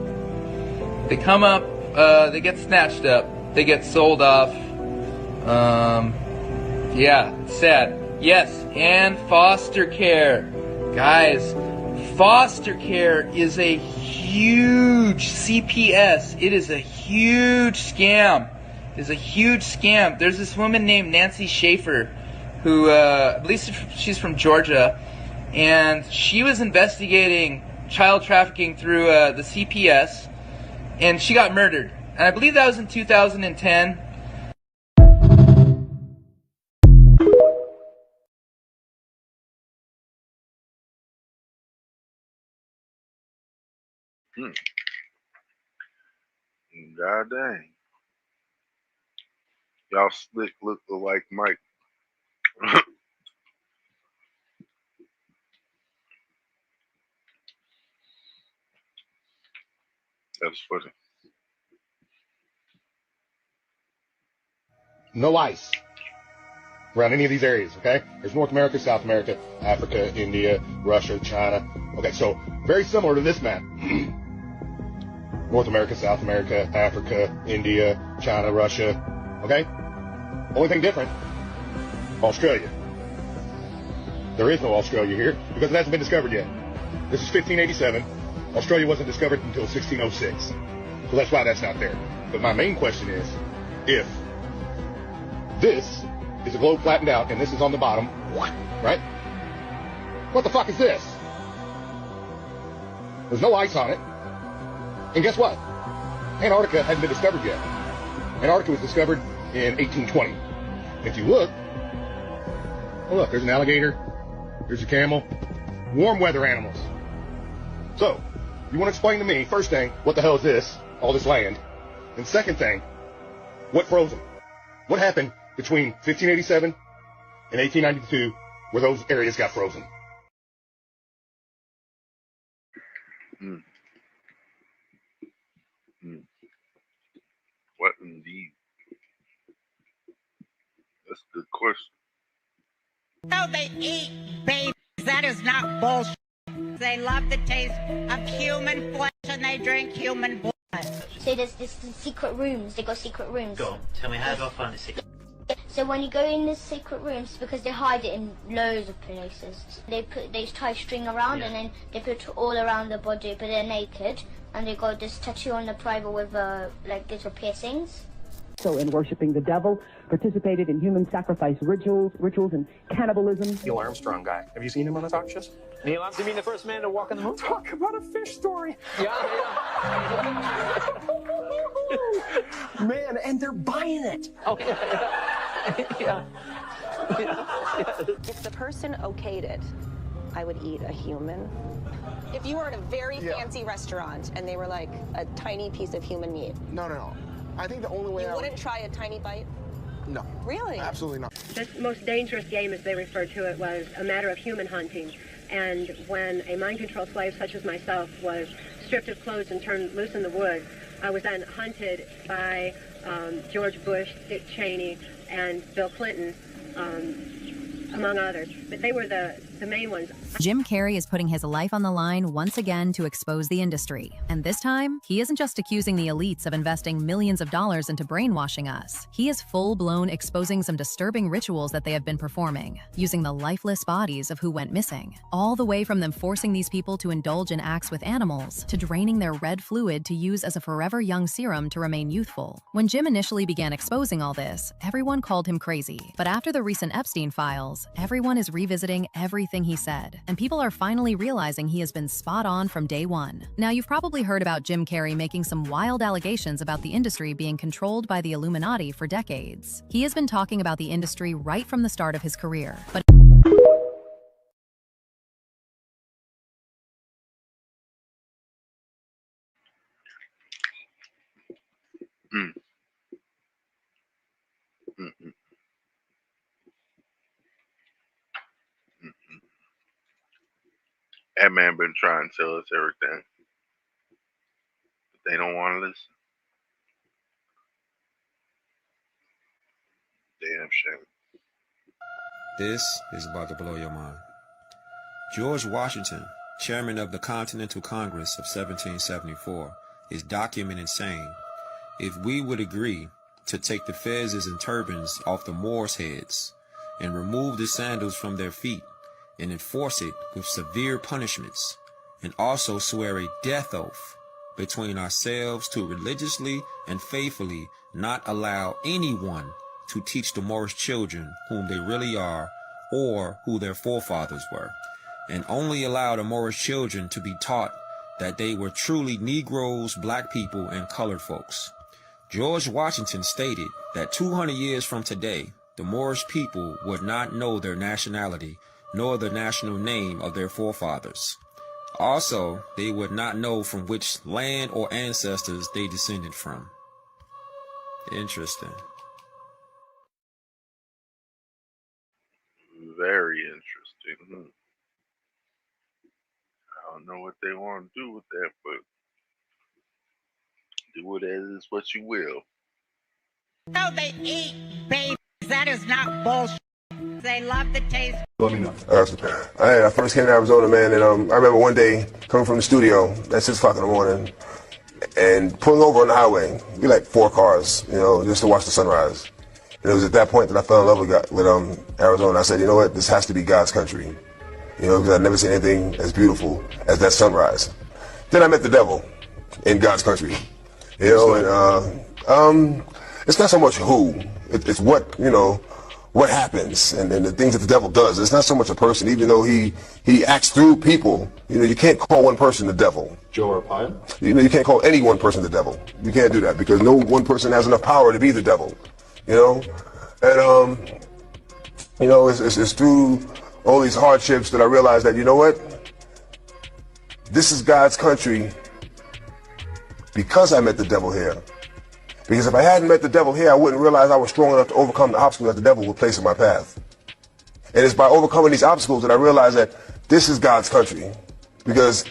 they get snatched up, they get sold off. Yeah, it's sad. Yes, and foster care. Guys, foster care is a huge CPS. It is a huge scam. It's a huge scam. There's this woman named Nancy Schaefer who, I believe she's from Georgia, and she was investigating child trafficking through the CPS, and she got murdered. And I believe that was in 2010. God dang. Y'all slick look like Mike. That's funny. No ice around any of these areas, okay? There's North America, South America, Africa, India, Russia, China. Okay, so very similar to this map. North America, South America, Africa, India, China, Russia, okay? Only thing different, Australia. There is no Australia here because it hasn't been discovered yet. This is 1587. Australia wasn't discovered until 1606. So that's why that's not there. But my main question is, if this is a globe flattened out and this is on the bottom, right? What the fuck is this? There's no ice on it. And guess what? Antarctica hadn't been discovered yet. Antarctica was discovered in 1820. If you look, oh look, there's an alligator, there's a camel, warm weather animals. So, you want to explain to me, first thing, what the hell is this, all this land? And second thing, what froze them? What happened between 1587 and 1892 where those areas got frozen? What indeed? That's a good question. No, they eat babies. That is not bullshit. They love the taste of human flesh and they drink human blood. So there's secret rooms. They got secret rooms. Go on, tell me, how do I find a secret? So when you go in the secret rooms, because they hide it in loads of places, they tie string around and then they put it all around the body, but they're naked, and they got this tattoo on the private with like little piercings. So in worshiping the devil, participated in human sacrifice rituals and cannibalism. Neil Armstrong guy. Have you seen him on the talk shows? Neil Armstrong, you mean the first man to walk on the moon? Talk about a fish story. Yeah. Man, and they're buying it. Oh, yeah. If the person okayed it, I would eat a human. If you were at a very fancy restaurant and they were like a tiny piece of human meat. No. I think the only way You wouldn't try a tiny bite? No. Really? Absolutely not. The most dangerous game, as they referred to it, was a matter of human hunting. And when a mind control slave such as myself was stripped of clothes and turned loose in the woods, I was then hunted by George Bush, Dick Cheney, and Bill Clinton, among others. But they were the main ones. Jim Carrey is putting his life on the line once again to expose the industry. And this time, he isn't just accusing the elites of investing millions of dollars into brainwashing us. He is full-blown exposing some disturbing rituals that they have been performing, using the lifeless bodies of who went missing. All the way from them forcing these people to indulge in acts with animals, to draining their red fluid to use as a forever young serum to remain youthful. When Jim initially began exposing all this, everyone called him crazy. But after the recent Epstein files, everyone is revisiting everything he said, and people are finally realizing he has been spot on from day one. Now, you've probably heard about Jim Carrey making some wild allegations about the industry being controlled by the Illuminati for decades. He has been talking about the industry right from the start of his career, but That man been trying to tell us everything. But they don't want to listen. Damn shame. This is about to blow your mind. George Washington, chairman of the Continental Congress of 1774, is documented saying, "If we would agree to take the fezzes and turbans off the Moors' heads and remove the sandals from their feet and enforce it with severe punishments, and also swear a death oath between ourselves to religiously and faithfully not allow anyone to teach the Moorish children whom they really are or who their forefathers were, and only allow the Moorish children to be taught that they were truly Negroes, black people, and colored folks." George Washington stated that 200 years from today, the Moorish people would not know their nationality nor the national name of their forefathers. Also, they would not know from which land or ancestors they descended from. Interesting. Very interesting. I don't know what they want to do with that, but do it as what you will. No, they eat babies. That is not bullshit. They love the taste. Let me know. I first came to Arizona, man, and I remember one day coming from the studio at 6 o'clock in the morning and pulling over on the highway. We like 4 cars, just to watch the sunrise. And it was at that point that I fell in love with Arizona. I said, you know what, this has to be God's country, because I've never seen anything as beautiful as that sunrise. Then I met the devil in God's country, and it's not so much who, it's what happens and the things that the devil does. It's not so much a person, even though he acts through people. You can't call one person the devil. Joe Arpaio? You can't call any one person the devil. You can't do that because no one person has enough power to be the devil. And it's through all these hardships that I realized that, you know what, this is God's country because I met the devil here. Because if I hadn't met the devil here, I wouldn't realize I was strong enough to overcome the obstacles that the devil would place in my path. And it's by overcoming these obstacles that I realized that this is God's country. Because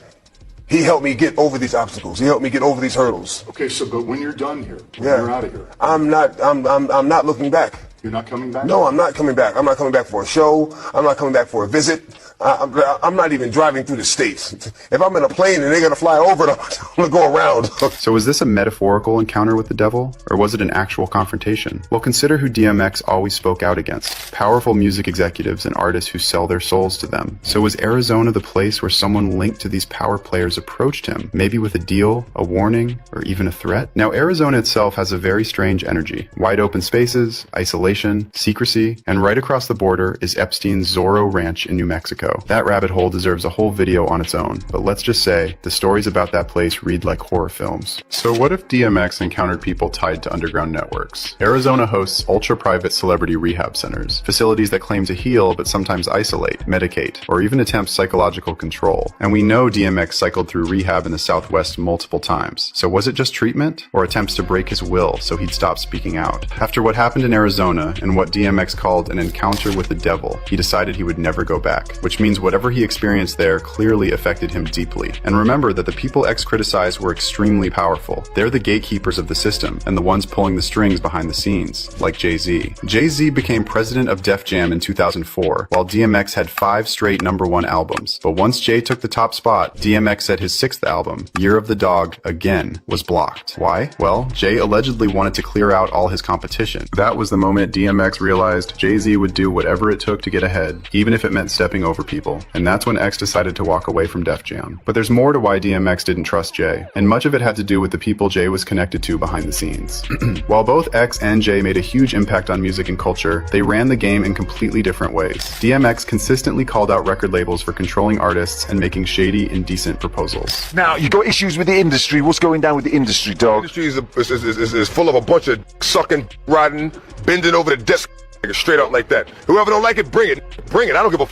he helped me get over these obstacles. He helped me get over these hurdles. Okay, but when you're done here, when you're out of here, I'm not looking back. You're not coming back? No, I'm not coming back. I'm not coming back for a show. I'm not coming back for a visit. I'm not even driving through the states. If I'm in a plane and they're going to fly over it, I'm going to go around. So was this a metaphorical encounter with the devil, or was it an actual confrontation? Well, consider who DMX always spoke out against. Powerful music executives and artists who sell their souls to them. So was Arizona the place where someone linked to these power players approached him, maybe with a deal, a warning, or even a threat? Now, Arizona itself has a very strange energy. Wide open spaces, isolation, secrecy, and right across the border is Epstein's Zorro Ranch in New Mexico. That rabbit hole deserves a whole video on its own, but let's just say the stories about that place read like horror films. So what if DMX encountered people tied to underground networks? Arizona hosts ultra-private celebrity rehab centers, facilities that claim to heal but sometimes isolate, medicate, or even attempt psychological control. And we know DMX cycled through rehab in the Southwest multiple times. So was it just treatment, or attempts to break his will so he'd stop speaking out? After what happened in Arizona and what DMX called an encounter with the devil, he decided he would never go back, which means whatever he experienced there clearly affected him deeply. And remember that the people X criticized were extremely powerful. They're the gatekeepers of the system and the ones pulling the strings behind the scenes, like Jay-Z. Jay-Z became president of Def Jam in 2004, while DMX had 5 straight #1 albums. But once Jay took the top spot, DMX said his 6th album, Year of the Dog, again, was blocked. Why? Well, Jay allegedly wanted to clear out all his competition. That was the moment DMX realized Jay-Z would do whatever it took to get ahead, even if it meant stepping over people. And that's when X decided to walk away from Def Jam. But there's more to why DMX didn't trust Jay, and much of it had to do with the people Jay was connected to behind the scenes. While both X and Jay made a huge impact on music and culture, they ran the game in completely different ways. DMX consistently called out record labels for controlling artists and making shady, indecent proposals. Now, you got issues with the industry. What's going down with the industry, dog? The industry is full of a bunch of sucking, riding, bending over the desk, straight out like that. Whoever don't like it, bring it. Bring it. I don't give a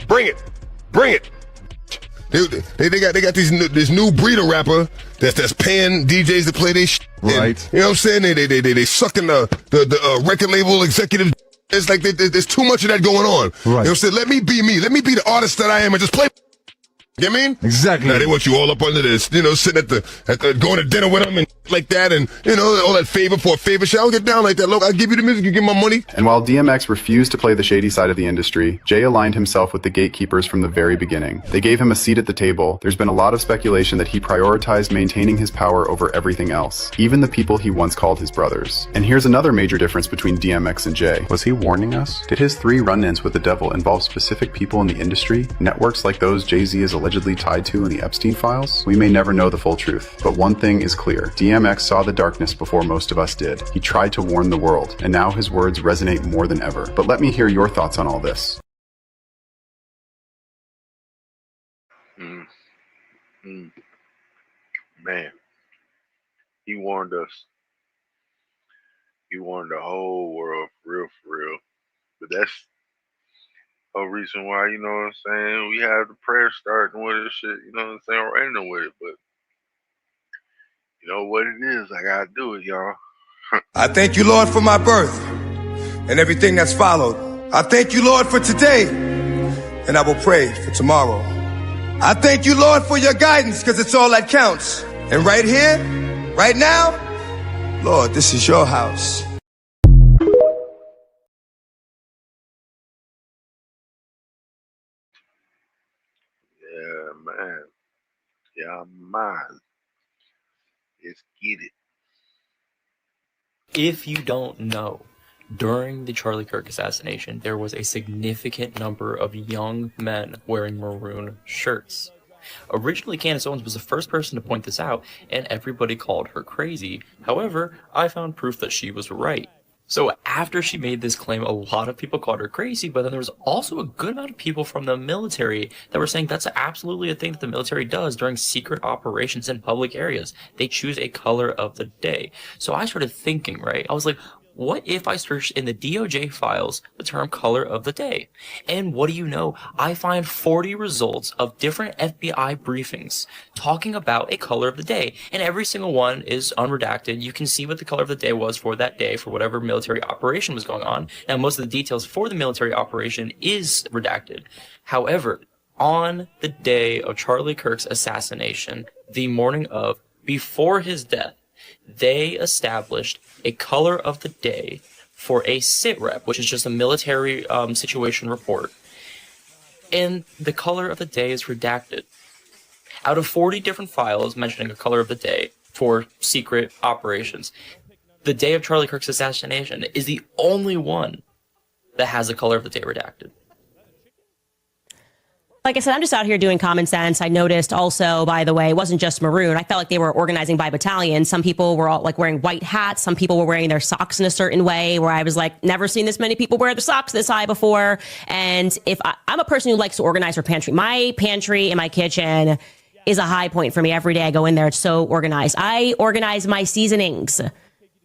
bring it. Bring it. They got this new breed of rapper that's paying DJs to play their shit. Right. You know what I'm saying? They sucking the record label executive. It's like there's too much of that going on. Right. You know what I'm saying? Let me be me. Let me be the artist that I am and just play. You know what I mean? Exactly. Now they want you all up under this, sitting at the going to dinner with them and like that, and all that favor for a favor shit. I don't get down like that. Look, I'll give you the music, you give my money. And while DMX refused to play the shady side of the industry, Jay aligned himself with the gatekeepers from the very beginning. They gave him a seat at the table. There's been a lot of speculation that he prioritized maintaining his power over everything else, even the people he once called his brothers. And here's another major difference between DMX and Jay. Was he warning us? Did his 3 run-ins with the devil involve specific people in the industry? Networks like those Jay-Z is allegedly tied to in the Epstein files? We may never know the full truth, but one thing is clear. DMX saw the darkness before most of us did. He tried to warn the world, and now his words resonate more than ever. But let me hear your thoughts on all this. Man, he warned us. He warned the whole world, for real. But that's a reason why, you know what I'm saying, we have the prayer starting with this shit, you know what I'm saying, or ending with it. But you know what it is, I gotta do it, y'all. I thank you, Lord, for my birth and everything that's followed. I thank you, Lord, for today, and I will pray for tomorrow. I thank you, Lord, for your guidance, because it's all that counts. And right here, right now, Lord, this is your house. Yeah, man. Yeah, man. Let's get it. If you don't know, during the Charlie Kirk assassination, there was a significant number of young men wearing maroon shirts. Originally, Candace Owens was the first person to point this out, and everybody called her crazy. However, I found proof that she was right. So after she made this claim, a lot of people called her crazy, but then there was also a good amount of people from the military that were saying that's absolutely a thing that the military does during secret operations in public areas. They choose a color of the day. So I started thinking, right? I was like, what if I searched in the DOJ files the term color of the day? And what do you know? I find 40 results of different FBI briefings talking about a color of the day. And every single one is unredacted. You can see what the color of the day was for that day for whatever military operation was going on. Now, most of the details for the military operation is redacted. However, on the day of Charlie Kirk's assassination, the morning of, before his death, they established a color of the day for a SITREP, which is just a military situation report. And the color of the day is redacted. Out of 40 different files mentioning a color of the day for secret operations, the day of Charlie Kirk's assassination is the only one that has the color of the day redacted. Like I said, I'm just out here doing common sense. I noticed also, by the way, it wasn't just maroon. I felt like they were organizing by battalion. Some people were all like wearing white hats. Some people were wearing their socks in a certain way where I was like, never seen this many people wear their socks this high before. And if I'm a person who likes to organize her pantry, my pantry in my kitchen is a high point for me. Every day I go in there, it's so organized. I organize my seasonings.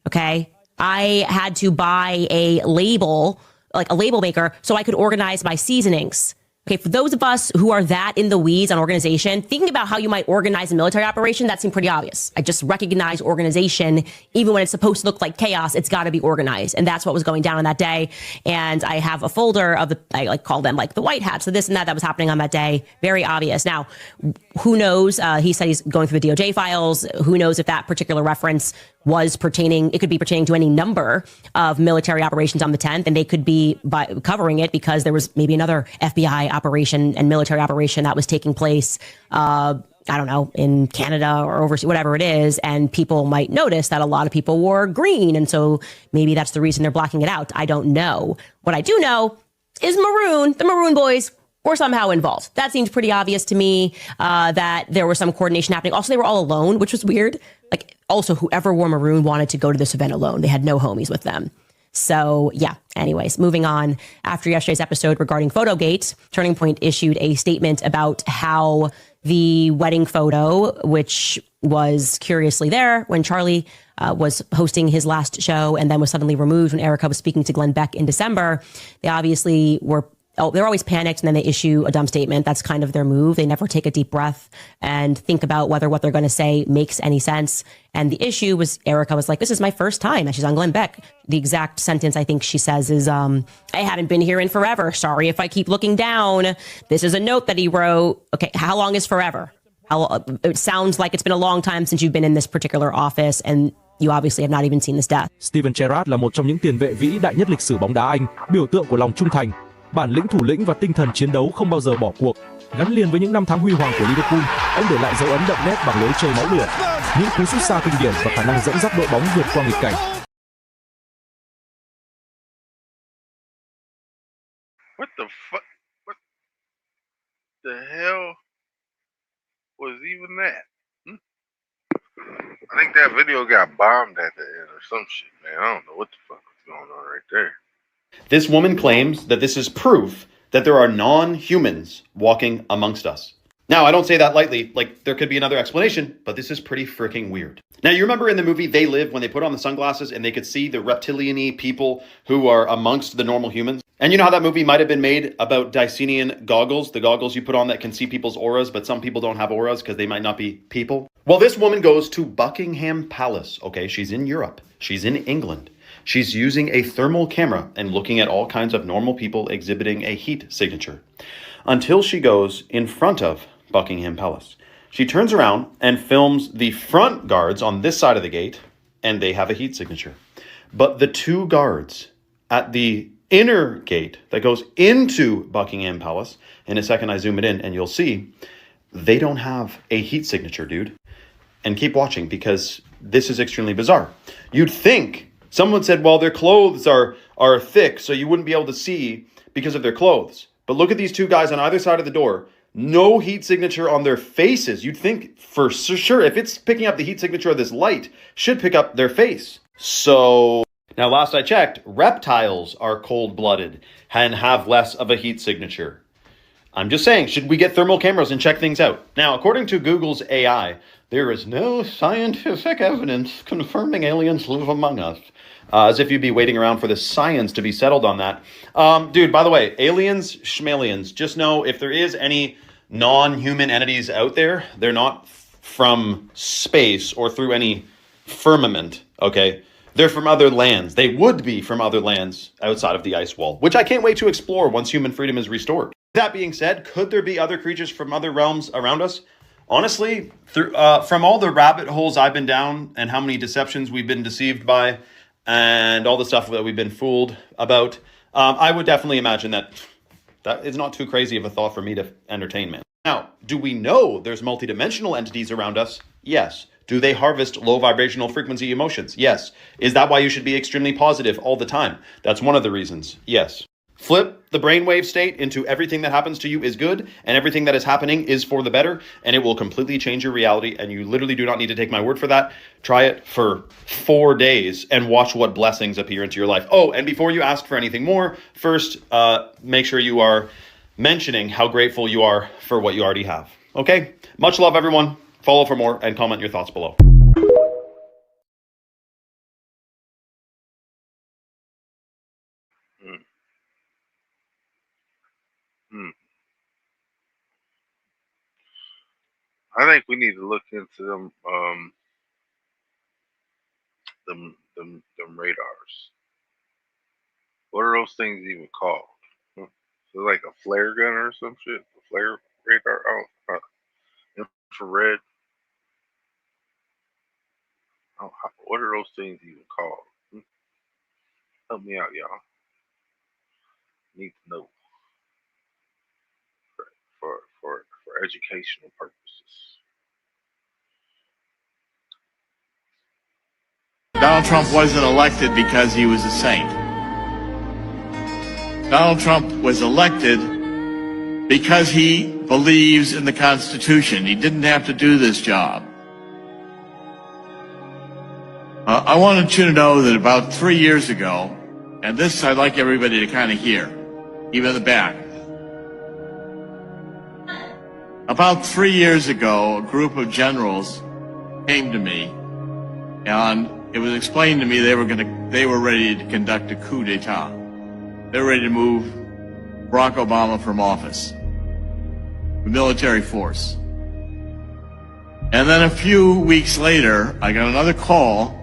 Okay. I had to buy a label, like a label maker, so I could organize my seasonings. Okay, for those of us who are that in the weeds on organization, thinking about how you might organize a military operation, that seemed pretty obvious. I just recognize organization, even when it's supposed to look like chaos, it's got to be organized. And that's what was going down on that day. And I have a folder of I like call them like the white hats, so this and that was happening on that day. Very obvious. Now, who knows? He said he's going through the DOJ files. Who knows if that particular reference was pertaining, it could be pertaining to any number of military operations on the 10th, and they could be covering it because there was maybe another FBI operation and military operation that was taking place, I don't know, in Canada or overseas, whatever it is, and people might notice that a lot of people wore green, and so maybe that's the reason they're blocking it out. I don't know. What I do know is maroon, the Maroon Boys, were somehow involved. That seems pretty obvious to me, that there was some coordination happening. Also, they were all alone, which was weird. Like, also, whoever wore maroon wanted to go to this event alone. They had no homies with them. So, yeah. Anyways, moving on. After yesterday's episode regarding Photogate, Turning Point issued a statement about how the wedding photo, which was curiously there when Charlie was hosting his last show and then was suddenly removed when Erica was speaking to Glenn Beck in December, they obviously were they're always panicked and then they issue a dumb statement. That's kind of their move. They never take a deep breath and think about whether what they're going to say makes any sense. And the issue was Erica was like, this is my first time that she's on Glenn Beck. The exact sentence I think she says is, I haven't been here in forever. Sorry if I keep looking down. This is a note that he wrote. Okay, how long is forever? It sounds like it's been a long time since you've been in this particular office and you obviously have not even seen this death. Steven Gerrard là một trong những tiền vệ vĩ đại nhất lịch sử bóng đá Anh, biểu tượng của lòng trung thành, bản lĩnh thủ lĩnh và tinh thần chiến đấu không bao giờ bỏ cuộc. Gắn liền với những năm tháng huy hoàng của Liverpool, ông để lại dấu ấn đậm nét bằng lối chơi máu lửa, những cú sút xa kinh điển và khả năng dẫn dắt đội bóng vượt qua nghịch cảnh. What the fuck? What the hell was even that? I think that video got bombed at the end or some shit, man. I don't know what the fuck was going on right there. This woman claims that this is proof that there are non-humans walking amongst us. Now, I don't say that lightly, like there could be another explanation, but this is pretty freaking weird. Now, you remember in the movie They Live when they put on the sunglasses and they could see the reptilian-y people who are amongst the normal humans? And you know how that movie might have been made about Dicenian goggles, the goggles you put on that can see people's auras, but some people don't have auras because they might not be people? Well, this woman goes to Buckingham Palace, okay? She's in Europe. She's in England. She's using a thermal camera and looking at all kinds of normal people exhibiting a heat signature until she goes in front of Buckingham Palace. She turns around and films the front guards on this side of the gate, and they have a heat signature. But the two guards at the inner gate that goes into Buckingham Palace, in a second I zoom it in and you'll see, they don't have a heat signature, dude. And keep watching because this is extremely bizarre. You'd think someone said, well, their clothes are thick, so you wouldn't be able to see because of their clothes. But look at these two guys on either side of the door. No heat signature on their faces. You'd think for sure, if it's picking up the heat signature of this light, should pick up their face. So now, last I checked, reptiles are cold-blooded and have less of a heat signature. I'm just saying, should we get thermal cameras and check things out? Now, according to Google's AI, there is no scientific evidence confirming aliens live among us. As if you'd be waiting around for the science to be settled on that. Dude, by the way, aliens, schmalians, just know if there is any non-human entities out there, they're not from space or through any firmament, okay? They're from other lands. They would be from other lands outside of the ice wall, which I can't wait to explore once human freedom is restored. That being said, could there be other creatures from other realms around us? Honestly, from all the rabbit holes I've been down and how many deceptions we've been deceived by, and all the stuff that we've been fooled about, I would definitely imagine that is not too crazy of a thought for me to entertain, man. Now, do we know there's multidimensional entities around us? Yes. Do they harvest low vibrational frequency emotions? Yes. Is that why you should be extremely positive all the time? That's one of the reasons. Yes. Flip the brainwave state into everything that happens to you is good and everything that is happening is for the better, and it will completely change your reality, and you literally do not need to take my word for that. Try it for 4 days and watch what blessings appear into your life. Oh, and before you ask for anything more, first, make sure you are mentioning how grateful you are for what you already have. Okay? Much love, everyone. Follow for more and comment your thoughts below. I think we need to look into them radars. What are those things even called? So like a flare gun or some shit? A flare radar? Oh, infrared? Oh, what are those things even called? Help me out, y'all. Need to know for educational purposes. Donald Trump wasn't elected because he was a saint. Donald Trump was elected because he believes in the Constitution. He didn't have to do this job. I wanted you to know that about 3 years ago, and this I'd like everybody to kind of hear, even in the back. About 3 years ago, a group of generals came to me, and it was explained to me they were ready to conduct a coup d'etat. They were ready to move Barack Obama from office, the military force. And then a few weeks later, I got another call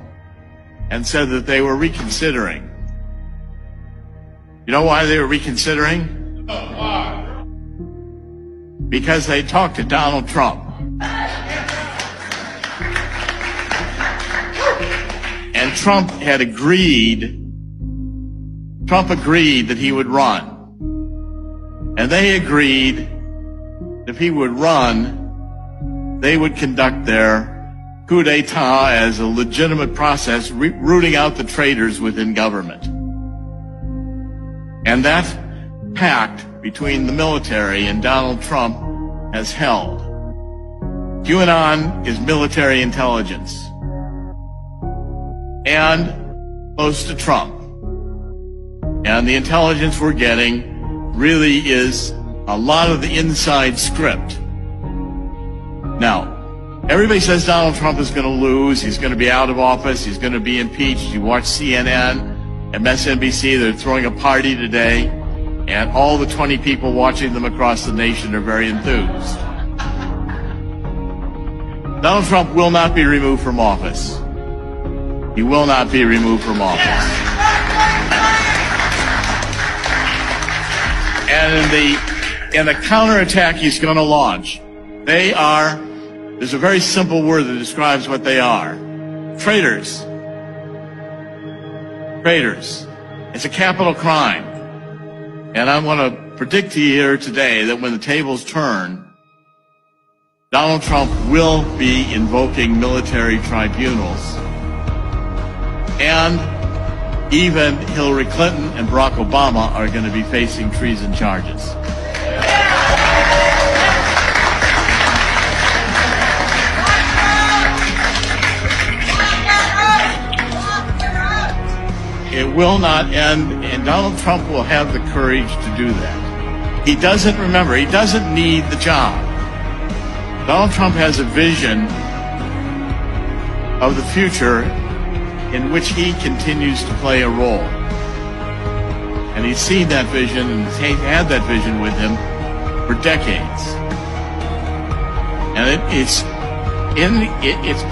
and said that they were reconsidering. You know why they were reconsidering? Why? Because they talked to Donald Trump. And Trump agreed that he would run. And they agreed that if he would run, they would conduct their coup d'etat as a legitimate process, rooting out the traitors within government. And that pact between the military and Donald Trump has held. QAnon is military intelligence and close to Trump. And the intelligence we're getting really is a lot of the inside script. Now, everybody says Donald Trump is going to lose, he's going to be out of office, he's going to be impeached. You watch CNN, MSNBC, they're throwing a party today, and all the 20 people watching them across the nation are very enthused. Donald Trump will not be removed from office. He will not be removed from office. And in the counterattack he's going to launch, there's a very simple word that describes what they are. Traitors. Traitors. It's a capital crime. And I want to predict to you here today that when the tables turn, Donald Trump will be invoking military tribunals. And even Hillary Clinton and Barack Obama are going to be facing treason charges. It will not end, and Donald Trump will have the courage to do that. He doesn't need the job. Donald Trump has a vision of the future in which he continues to play a role. And he's seen that vision and he's had that vision with him for decades. And it's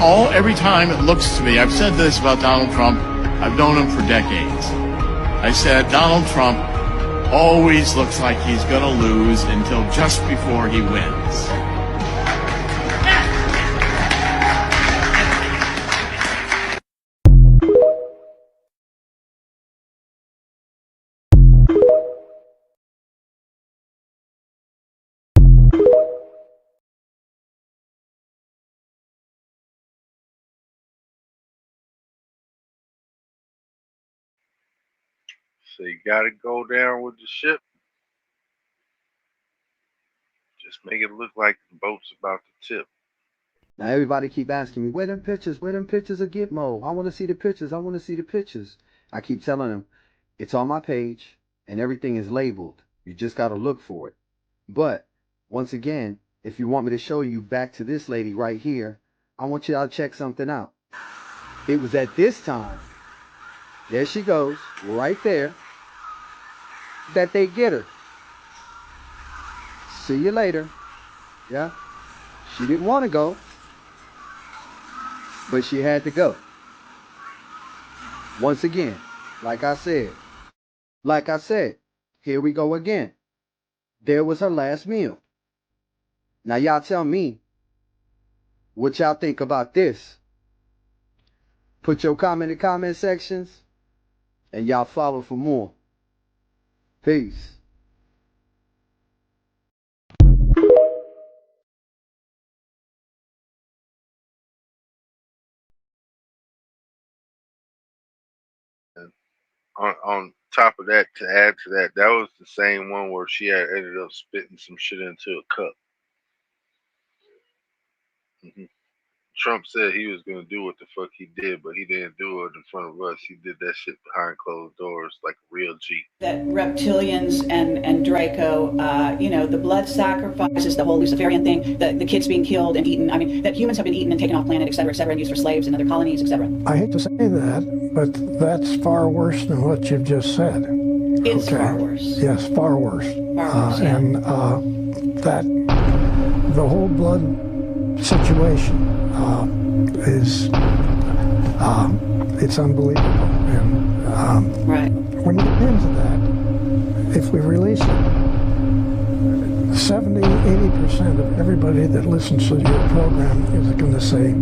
all, every time it looks to me, I've said this about Donald Trump, I've known him for decades. I said, Donald Trump always looks like he's going to lose until just before he wins. So you gotta go down with the ship. Just make it look like the boat's about to tip. Now everybody keep asking me, where them pictures? Where them pictures of Gitmo? I want to see the pictures. I want to see the pictures. I keep telling them, it's on my page and everything is labeled. You just got to look for it. But once again, if you want me to show you back to this lady right here, I want you to check something out. It was at this time, there she goes, right there, that they get her. See you later. Yeah. She didn't want to go, but she had to go. Once again, like I said, here we go again. There was her last meal. Now y'all tell me what y'all think about this. Put your comment in the comment sections, and y'all follow for more. Peace. On top of that, to add to that, that was the same one where she had ended up spitting some shit into a cup. hmm Trump said he was gonna do what the fuck he did, but he didn't do it in front of us. He did that shit behind closed doors like a real G. That reptilians and Draco, the blood sacrifices, the whole Luciferian thing, the kids being killed and eaten. I mean, that humans have been eaten and taken off planet, et cetera, and used for slaves in other colonies, et cetera. I hate to say that, but that's far worse than what you've just said. It's far worse. Yes, far worse. Far worse, yeah. And that the whole blood situation is it's unbelievable. And right. When you get into that, if we release it, 70-80% of everybody that listens to your program is going to say,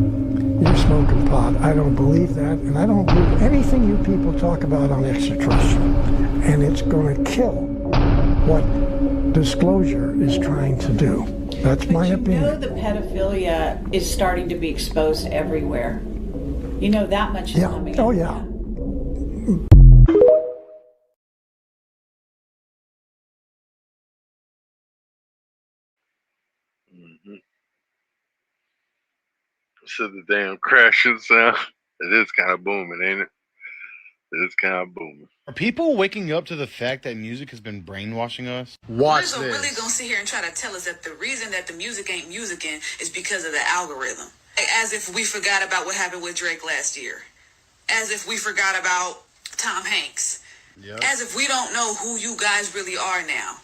you're smoking pot. I don't believe that, and I don't believe anything you people talk about on extraterrestrial. And it's going to kill what disclosure is trying to do. That's my opinion. You know the pedophilia is starting to be exposed everywhere. You know that much is coming. Oh, yeah. So the damn crashing sound, it is kind of booming, ain't it? It is kind of booming. Are people waking up to the fact that music has been brainwashing us? Watch this. Really gonna sit here and try to tell us that the reason that the music ain't musicking is because of the algorithm. As if we forgot about what happened with Drake last year. As if we forgot about Tom Hanks. Yep. As if we don't know who you guys really are now.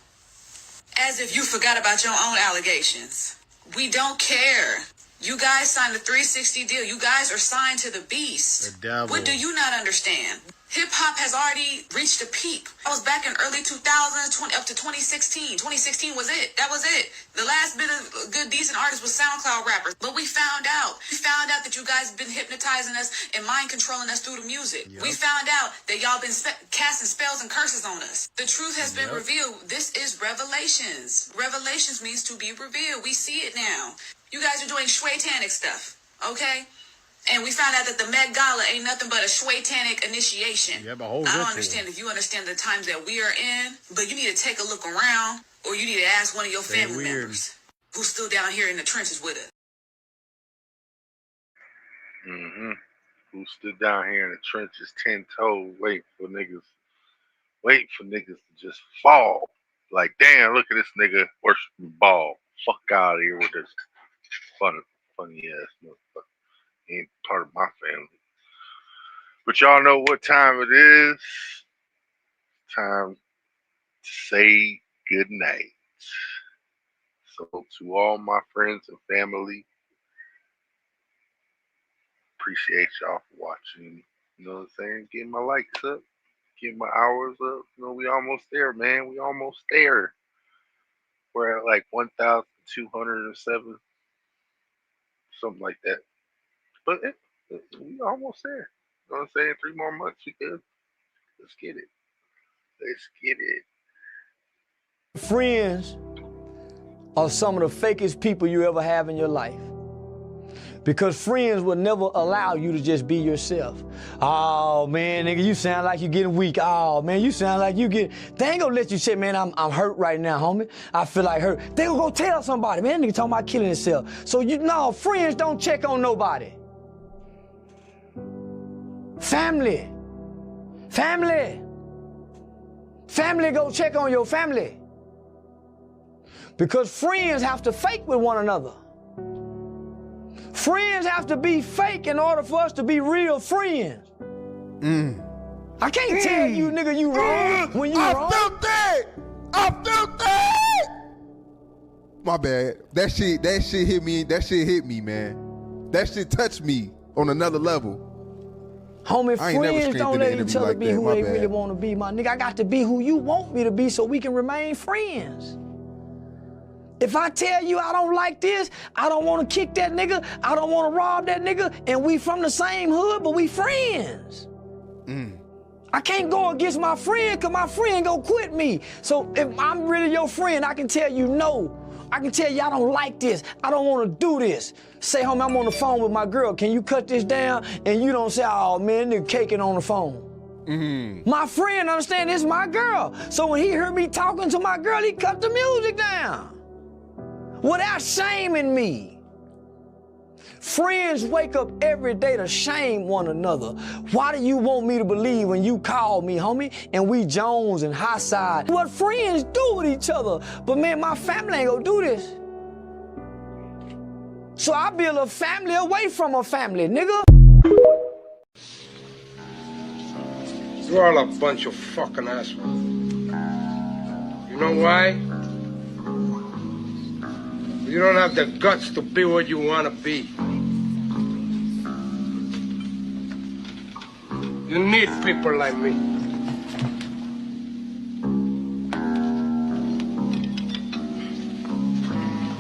As if you forgot about your own allegations. We don't care. You guys signed a 360 deal. You guys are signed to the beast. The devil. What do you not understand? Hip-hop has already reached a peak. I was back in early 2000s, up to 2016. 2016 was it. That was it. The last bit of good, decent artists was SoundCloud rappers. But we found out. We found out that you guys have been hypnotizing us and mind controlling us through the music. Yep. We found out that y'all been casting spells and curses on us. The truth has been revealed. This is Revelations. Revelations means to be revealed. We see it now. You guys are doing Shwaytanic stuff, okay? And we found out that the Met Gala ain't nothing but a Shwaytanic initiation. Yeah, but hold I don't understand if you understand the times that we are in, but you need to take a look around, or you need to ask one of your family members who's still down here in the trenches with us. Who stood down here in the trenches 10 toes waiting for niggas to just fall. Like, damn, look at this nigga worshiping ball. Fuck out of here with this funny ass motherfucker. He ain't part of my family. But y'all know what time it is. Time to say good night. So to all my friends and family, appreciate y'all for watching. You know what I'm saying? Getting my likes up, getting my hours up. You know, we almost there, man. We almost there. We're at like 1,207, something like that. But we almost there. You know what I'm saying? 3 more months, we good. Let's get it. Let's get it. Friends are some of the fakest people you ever have in your life. Because friends will never allow you to just be yourself. Oh, man, nigga, you sound like you're getting weak. Oh, man, you sound like you get... They ain't gonna let you say, man, I'm hurt right now, homie. I feel like hurt. They gonna go tell somebody, man, that nigga talking about killing himself. So, friends don't check on nobody. Family. Family. Family go check on your family. Because friends have to fake with one another. Friends have to be fake in order for us to be real friends. I can't tell you, nigga, you wrong when you wrong. I felt that! My bad. That shit hit me. That shit hit me, man. That shit touched me on another level. Homie, I ain't never friends don't screamed in let an each interview other like be that. who My they bad. really want to be, my nigga. I got to be who you want me to be so we can remain friends. If I tell you I don't like this, I don't want to kick that nigga, I don't want to rob that nigga, and we from the same hood, but we friends. I can't go against my friend because my friend gonna quit me. So if I'm really your friend, I can tell you no. I can tell you I don't like this. I don't want to do this. Say, homie, I'm on the phone with my girl. Can you cut this down? And you don't say, oh, man, nigga caking on the phone. My friend understand this is my girl. So when he heard me talking to my girl, he cut the music down. Without shaming me. Friends wake up every day to shame one another. Why do you want me to believe when you call me, homie, and we Jones and high side? What friends do with each other. But man, my family ain't gonna do this. So I build a family away from a family, nigga. You're all a bunch of fucking assholes. You know why? You don't have the guts to be what you want to be. You need people like me.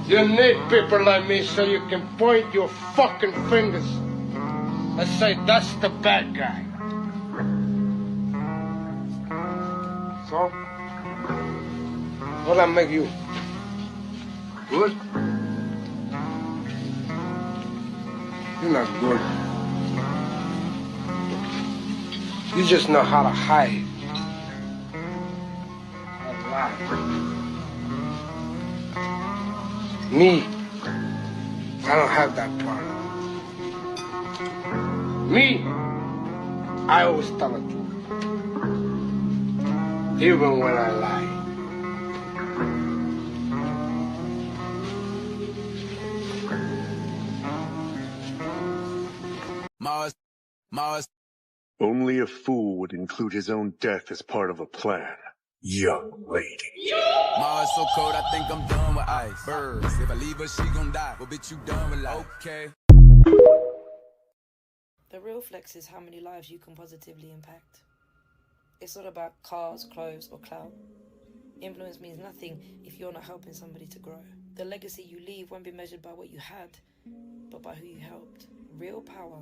You need people like me so you can point your fucking fingers and say, that's the bad guy. So, what'll that make you? Good? You're not good. You just know how to hide. And lie. Me, I don't have that problem. Me, I always tell the truth. Even when I lie. Mars. Only a fool would include his own death as part of a plan. Young lady. Mars so cold, I think I'm done with ice. Birds, if I leave her, she gon' die. Well, bitch, you done with life. Okay. The real flex is how many lives you can positively impact. It's not about cars, clothes, or clout. Influence means nothing if you're not helping somebody to grow. The legacy you leave won't be measured by what you had, but by who you helped. Real power